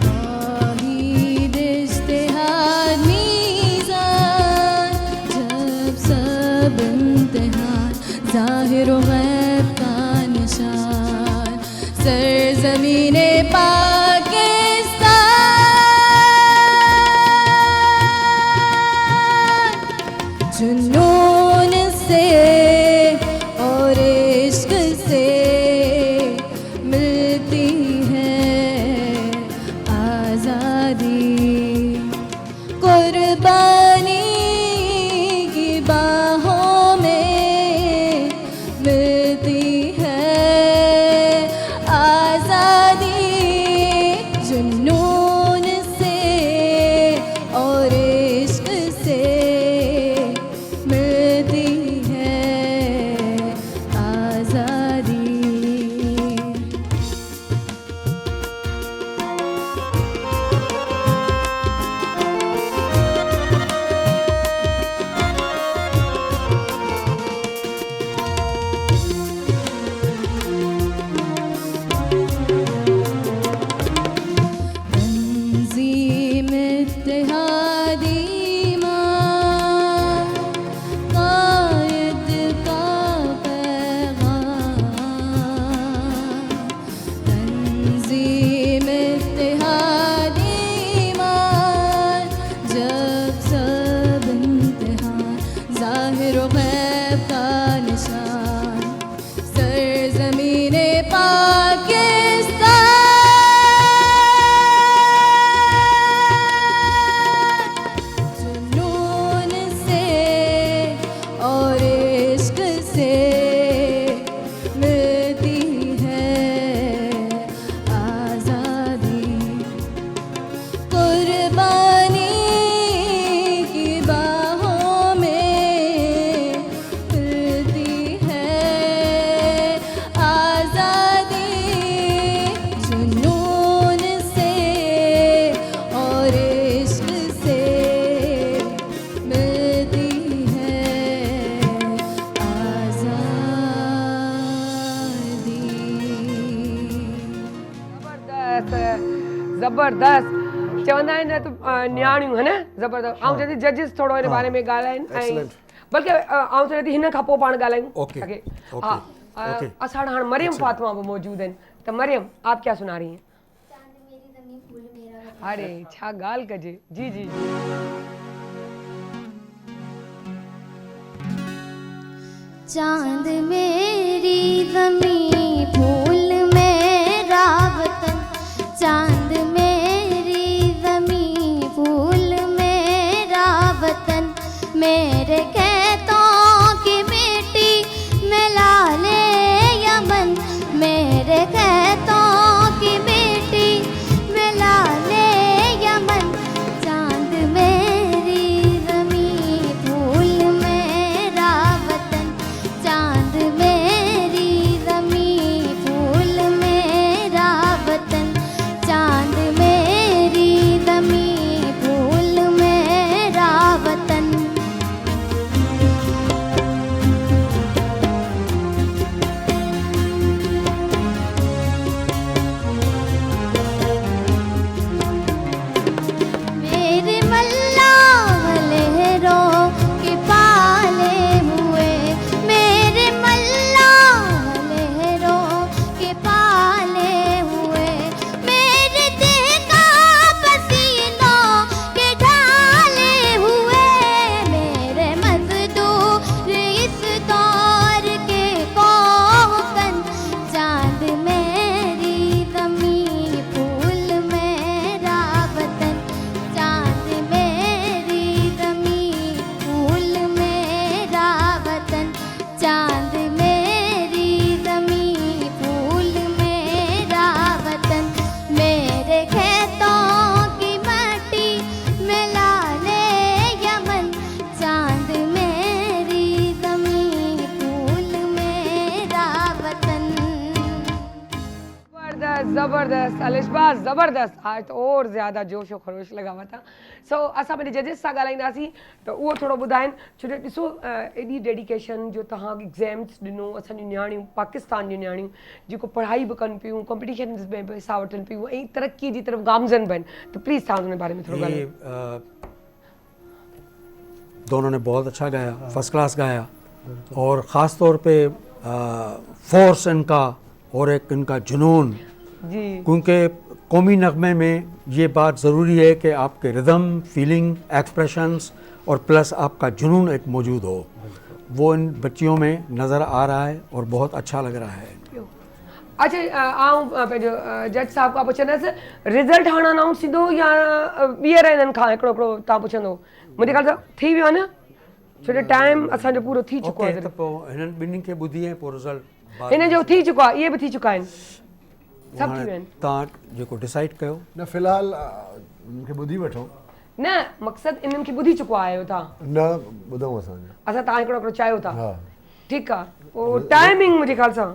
तौहीद इज्तिहाद मीज़ान जब सब इम्तिहान ज़ाहिर व गैब का निशान। सरज़मीने जुनून से और इश्क से मिलती है आज़ादी। कुर्बानी की बाहों में मिलती है आज़ादी। जुनून से और इश्क से मिलती है आज़ादी। तंज़ीम इत्तेहादी माँ कायद का पैगाम। तंज़ीम इत्तेहादी माँ जब सब इम्तिहान ज़ाहिर व गैब का निशान। सरज़मीने जुनून से और इश्क से मिलती है आज़ादी। कुर्बानी की बाहों में मिलती है आज़ादी। जुनून से और इश्क से मिलती है आज़ादी। ज़बरदस्त चवंदा आहिनि न त न्याणियूं है न ज़बरदस्त। ऐं चवंदी जजिस थोरो हिन बारे में ॻाल्हाइनि ऐं बल्कि आउं चवां थी हिन खां पोइ पाण ॻाल्हायूं। ओके, अॻे। ओके, हा ओके। असां वटि हाणे मरियम फातिमा बि मौजूद आहिनि। त मरियम आप क्या सुना रही हैं? अरे छा ॻाल्हि कजे। जी जी जी। चांद मेरी ज़मीं फूल मेरा वतन। चांद मेरी ज़मीं फूल मेरा वतन। मेरे खेतों की मिट्टी में लाले यमन। मेरे खेतों की मिट्टी में लाले यमन। चांद मेरी ज़मीं फूल मेरा वतन। चांद में ज़बरदस्त अलिशबा, ज़बरदस्त। आज तो और ज़्यादा जोश और ख़रोश लगा हुआ था। सो असां पंहिंजे जजिस सां ॻाल्हाईंदासीं त उहो थोरो ॿुधाइनि, छो जो ॾिसो एॾी डेडिकेशन जो तव्हां एग्ज़ाम्स ॾिनो, असांजूं नियाणियूं पाकिस्तान जूं नियाणियूं जेको पढ़ाई बि कनि पियूं, कॉम्पिटिशन में बि हिसा वठनि पियूं ऐं तरक़ी जी तरफ़ गामज़न बि आहिनि, त प्लीज़ तव्हां हुन बारे में थोरो ॻाल्हायो। दोनों ने बहुत अच्छा गाया, फर्स्ट क्लास गाया, और ख़ास तौर पे फोर्स इनका और एक इनका जुनून, जी क्योंकि कौमी नगमे में ये बात ज़रूरी है कि आपके रिदम, फीलिंग, एक्सप्रेशंस और प्लस आपका जुनून एक मौजूद हो, वो इन बच्चियों में नज़र आ रहा है और बहुत अच्छा लग रहा है। अच्छा आऊं पंहिंजो जज साहब खां पुछंदसि, रिज़ल्ट हाणे अनाउंस थींदो या ॿीहर हिननि खां हिकिड़ो तव्हां पुछंदो? मुंहिंजे ख़्याल सां थी वियो आहे न, छो जो टाइम असांजो पूरो थी चुको आहे। त पोइ हिननि ॿिन्हिनि खे ॿुधी ऐं पोइ रिज़ल्ट हिन जो थी चुको आहे, इहे बि थी चुका आहिनि, सभु थी विया आहिनि। तव्हां जेको डिसाइड कयो। न फ़िलहाल उनखे ॿुधी वठो। न मक़सदु इन्हनि खे ॿुधी चुको आहियो तव्हां? न ॿुधऊं असांजो। असां तव्हां हिकिड़ो चाहियो था। हा ठीकु आहे, उहो टाइमिंग मुंहिंजे ख़्याल सां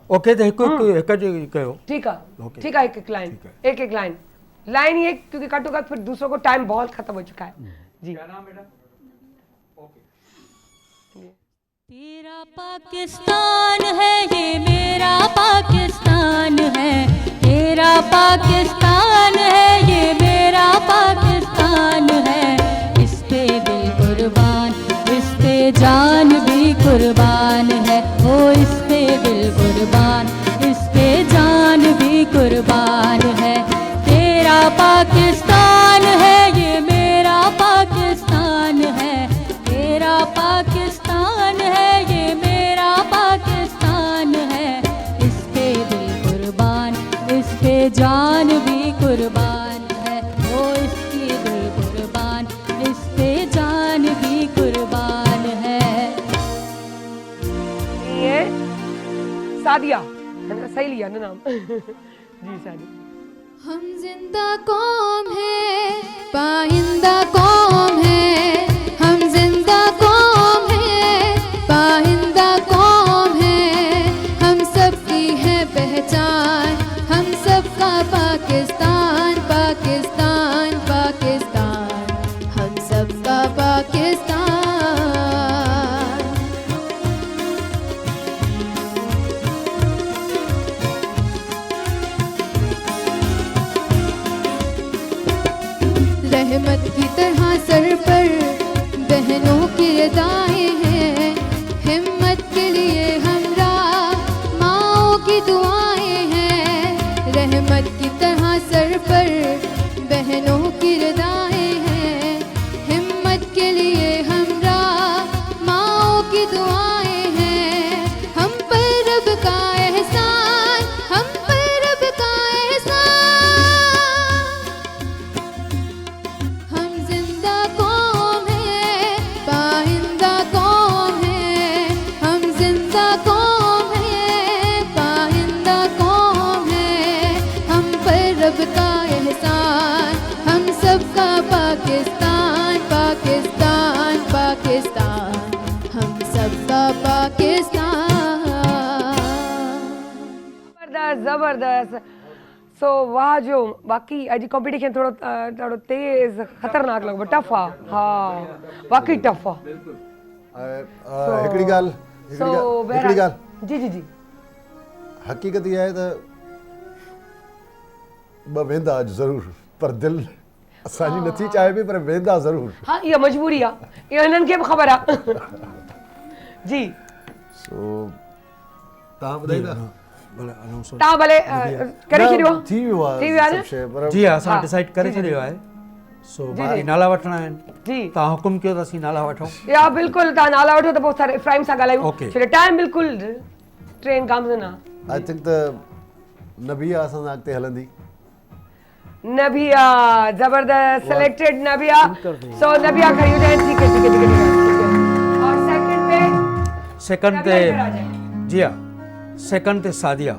ओके, त हिकु जो कयो। ठीक है, ठीक है, एक एक लाइन, एक एक लाइन, लाइन ये क्योंकि कट होगा फिर दूसरों को टाइम बहुत खत्म हो चुका है जी। क्या नाम बेटा? तेरा पाकिस्तान है ये मेरा पाकिस्तान है, तेरा पाकिस्तान है ये मेरा पाकिस्तान है, इस पे दिल कुर्बान, इस पे जान भी कुर्बान है, ओ इस पे दिल कुर्बान, इस पे जान भी कुर्बान है। तेरा पाकिस्तान है ये मेरा पाकिस्तान है, तेरा पाकिस्तान है ये मेरा पाकिस्तान है, इस पे दिल कुर्बान, इस पे जान भी कुर्बान है, ओ इसकी दिल कुर्बान, इस पे जान भी कुर्बान है। ये सादिया है ना, सही लिया ना नाम जी सादिया। हम जिंदा कौम है, पाइंदा कौम है, हम जिंदा कौम है, पाइंदा कौम है, हम सबकी है पहचान, हम सबका पाकिस्तान, पाकिस्तान, पाकिस्तान, हम सबका पाकिस्तान। रहमत की तरह सर पर बहनों की रज़ाएं हैं, हिम्मत के लिए हमरा माओ की दुआएं हैं, रहमत की तरह सर पर बहनों की रज़ाएं हैं, हिम्मत के लिए हमरा माओ की दुआएं हैं, हम पर रब का एहसान, हम पर रब का एहसान। हम जिंदा कौम है, पाइंदा कौम है, हम जिंदा कौम है, पाइंदा कौम है, हम पर रब का एहसान, हम सबका पाकिस्तान, पाकिस्तान, पाकिस्तान, हम सबका पाकिस्तान। ज़बरदस्त ज़बरदस्त। सो वाह जो बाक़ी अॼु कॉम्पिटिशन थोरो ॾाढो तेज़ ख़तरनाक लॻो, टफ आहे, हा वाक़ई टफ आहे। हिकिड़ी ॻाल्हि जी जी जी हक़ीक़त इहा आहे त ॿ वेंदा अॼु ज़रूरु, पर दिलि असांजी नथी चाहे बि, पर वेंदा ज़रूरु। हाँ इहा मजबूरी आहे, इहा हिननि खे बि ख़बर आहे जी। सो तव्हां ॿुधाईंदा? तव्हां भले करे छॾियो, थी वियो आहे सभु शइ, पर जी असां डिसाइड करे छॾियो आहे। सो बाक़ी नाला वठणा आहिनि जी, तव्हां हुकुम कयो त असीं नाला वठूं। या बिल्कुलु तव्हां नाला वठो त पोइ असां इफ्राहिम सां ॻाल्हायूं। Okay. छो टाइम बिल्कुलु ट्रेन गामज़न आहे। आई थिंक त नबिया असां सां अॻिते हलंदी। नबिया जबरदस्त सिलेक्टेड नबिया। सो नबिया खड़ी हो जाए, ठीक है ठीक है ठीक है ठीक है। और सेकंड पे पे नबिया इधर आ जाए। जी हाँ, सेकंड पे सादिया। ओ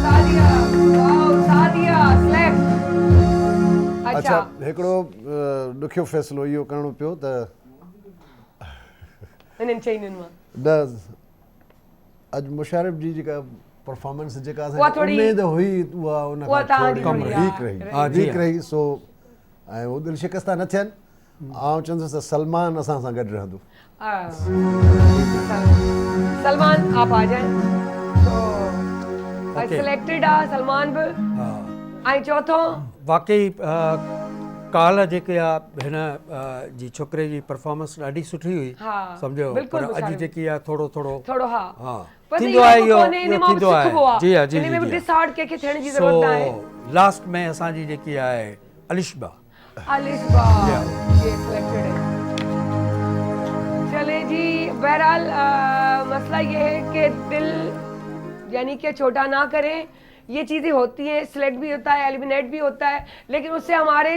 सादिया, वाओ सादिया सिलेक्ट। अच्छा हिकिड़ो ॾुखियो फ़ैसिलो इहो करणो पियो त इन्हनि चइनिनि मां न अॼु मुशर्रफ जी जेका परफॉर्मेंस जेका उहा थोरी- उम्मीद हुई उहा उन उहा तव्हांजी कम थोरी, वीक हा, रही हा, जी, वीक रही सो ऐं उहो दिलि शिकस्ता न थियनि आउं चवंदुसि त सलमान असां सां गॾु रहंदो सलमान आप आ जाएं तो Okay. सिलेक्टेड आहे सलमान बि ऐं चौथों वाकई काल्ह जेके आहे हिन जी छोकिरे जी परफॉर्मेंस ॾाढी सुठी हुई हा, सम्झो बिल्कुलु पर अॼु विचारे। जेकी आहे थोरो थोरो हा हा बसि थींदो इहो आहे बि इहो कोन्हे, इन इहो मां बि थींदो सिखिबो आहे आहे। जी हा जी इन में बि जी डिसाइड कंहिंखे थियण जी ज़रूरत आहे सो लास्ट में असांजी जेकी आहे अलिशबा अलिशबा ये सिलेक्टेड है चले जी बहरहाल मसला ये है कि दिल यानी कि छोटा ना करें ये चीज़ें होती हैं सिलेक्ट भी होता है एलिमिनेट भी होता है लेकिन उससे हमारे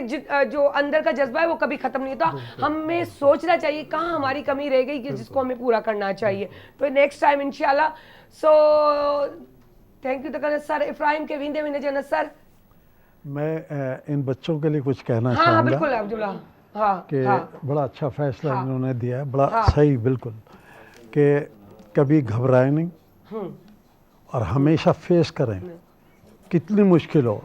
जो अंदर का जज्बा है वो कभी ख़त्म नहीं होता हमें सोचना चाहिए कहाँ हमारी कमी रह गई कि जिसको हमें पूरा करना चाहिए तो नेक्स्ट टाइम इंशाल्लाह सो थैंक यू तक सर इफ्राहिम के विंदे विंदे जन सर मैं इन बच्चों के लिए कुछ कहना हाँ हाँ चाहूँगा बिल्कुल अब्दुल्ला हाँ कि हाँ बड़ा अच्छा फैसला हाँ। इन्होंने दिया है बड़ा हाँ। सही बिल्कुल कि कभी घबराए नहीं और हमेशा फेस करें कितनी मुश्किल हो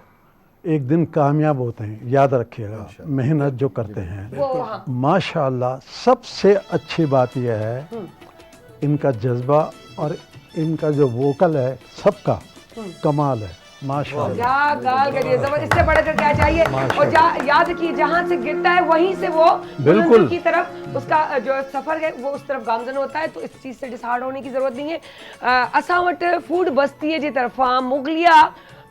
एक दिन कामयाब होते हैं याद रखिएगा मेहनत जो करते हैं वो हाँ माशाअल्लाह सबसे अच्छी बात यह है इनका जज्बा और इनका जो वोकल है सबका कमाल है माशाअल्लाह क्या गाल करिए जबर इससे बढ़कर क्या चाहिए और याद रखिए जहाँ से गिरता है वहीं से वो बिल्कुल। बुलंदी की तरफ उसका जो सफर है वो उस तरफ गामजन होता है तो इस चीज से डिसहार्ड होने की जरूरत नहीं है असां वटि फूड बस्तीअ जी तरफ़ां मुगलिया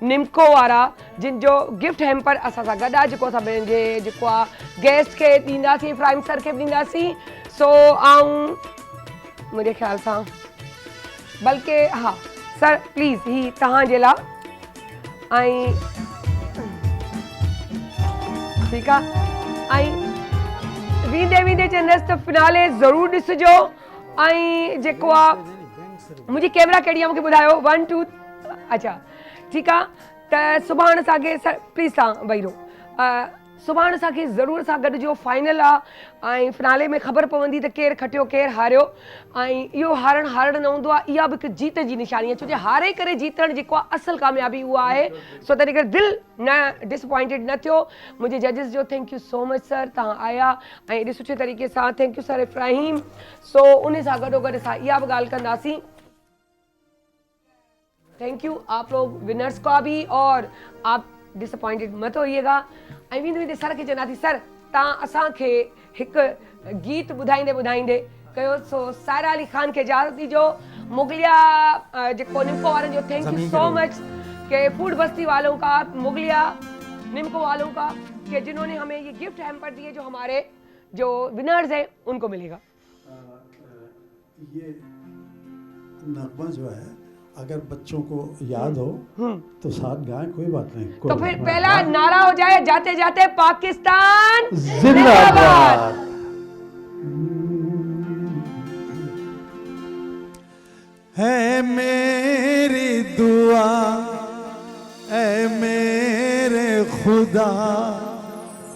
निमको वारा जिन जो गिफ्ट हैम्पर असां सां गॾु आहे जेको असां पंहिंजे जेको आहे गेस्ट खे ॾींदासीं इफ्राहिम सर खे बि ॾींदासीं सो ऐं मुंहिंजे ख़्याल सां बल्कि हा सर प्लीज़ ही तव्हांजे लाइ ऐं ठीकु आहे ऐं वींदे वींदे चवंदसि त फिनाले ज़रूरु ॾिसिजो ऐं जेको आहे मुंहिंजी कैमरा कहिड़ी आहे मूंखे ॿुधायो 1 2 अच्छा ठीकु आहे त सुभाणे असांखे प्लीज़ तव्हां वेही रहो सुभाणे असांखे ज़रूरु सां गॾु जो फाइनल आहे ऐं फिनाले में ख़बर पवंदी त केरु खटियो केरु हारियो ऐं इहो हारण न हूंदो आहे इहा बि हिकु जीत जी निशानी आहे छो जो हारे करे जीतणु जेको आहे असुल कामयाबी उहा आहे सो तॾहिं करे दिलि न डिसपॉइंटेड न थियो मुंहिंजे जजिस जो thank you so much sir तव्हां आया ऐं एॾे सुठे तरीक़े सां थैंक यू सर इफ्राहिम सो उन सां गॾोगॾु असां इहा बि ॻाल्हि कंदासीं थैंक यू आप लोग विनर्स का भी और आप डिसअपॉइंटेड मत होइएगा ऐं वेंदे वेंदे सर खे चवंदासीं सर तव्हां असांखे हिकु गीत ॿुधाईंदे कयो सो सायरा अली ख़ान के इजाज़त दीजो मुगलिया जेको निमको वारनि जो थैंक यू सो मच के फूड बस्ती वालों का मुगलिया निमको वालों का कि जिन्होंने हमें ये गिफ्ट हैम्पर दिए जो हमारे जो विनर्स हैं उनको मिलेगा ये नगमा जो है अगर बच्चों को याद हो तो साथ गाएं कोई बात नहीं तो फिर पहला नारा हो जाए जाते जाते पाकिस्तान जिंदाबाद है मेरी दुआ ऐ मेरे खुदा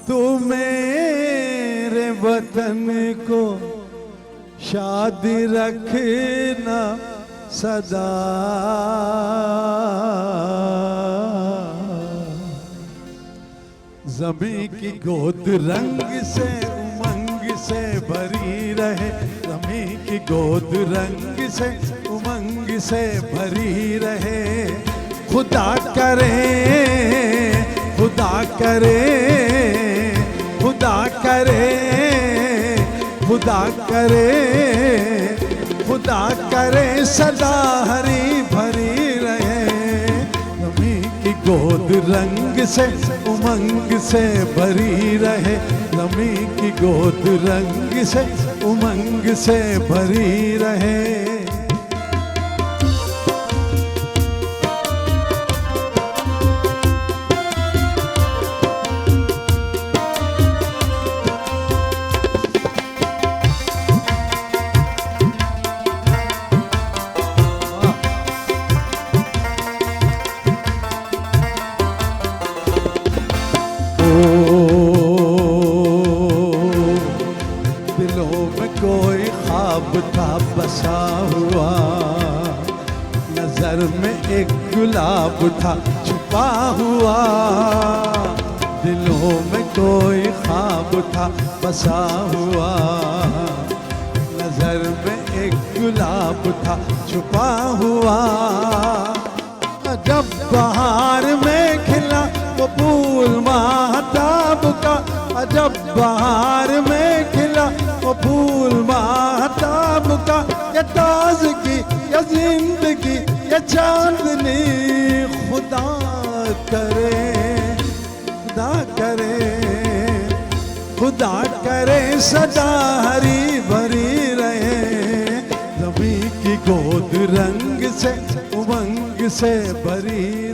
तू मेरे वतन को शादी रखना सदा ज़मीं की गोद रंग से उमंग से भरी रहे ज़मीं की गोद रंग से उमंग से भरी रहे खुदा करे खुदा करे खुदा करे खुदा करे खुदा करे सदा हरी भरी रहे ज़मीं की गोद रंग से उमंग से भरी रहे ज़मीं की गोद रंग से उमंग से भरी रहे दिलों में कोई ख्वाब था बसा हुआ नजर नजर में एक गुलाब था छुपा हुआ, दिलों में कोई ख्वाब था बसा हुआ, नजर में एक गुलाब था छुपा हुआ। जब बहार में खिला वो फूल महताब का, जब बहार में खिला वो फूल महताब का, ये ताज़गी ये जिंदगी ये चांदनी खुदा करे, खुदा करे, खुदा करे सदा हरी भरी रहे, ज़मीं की गोद रंग से उमंग से भरी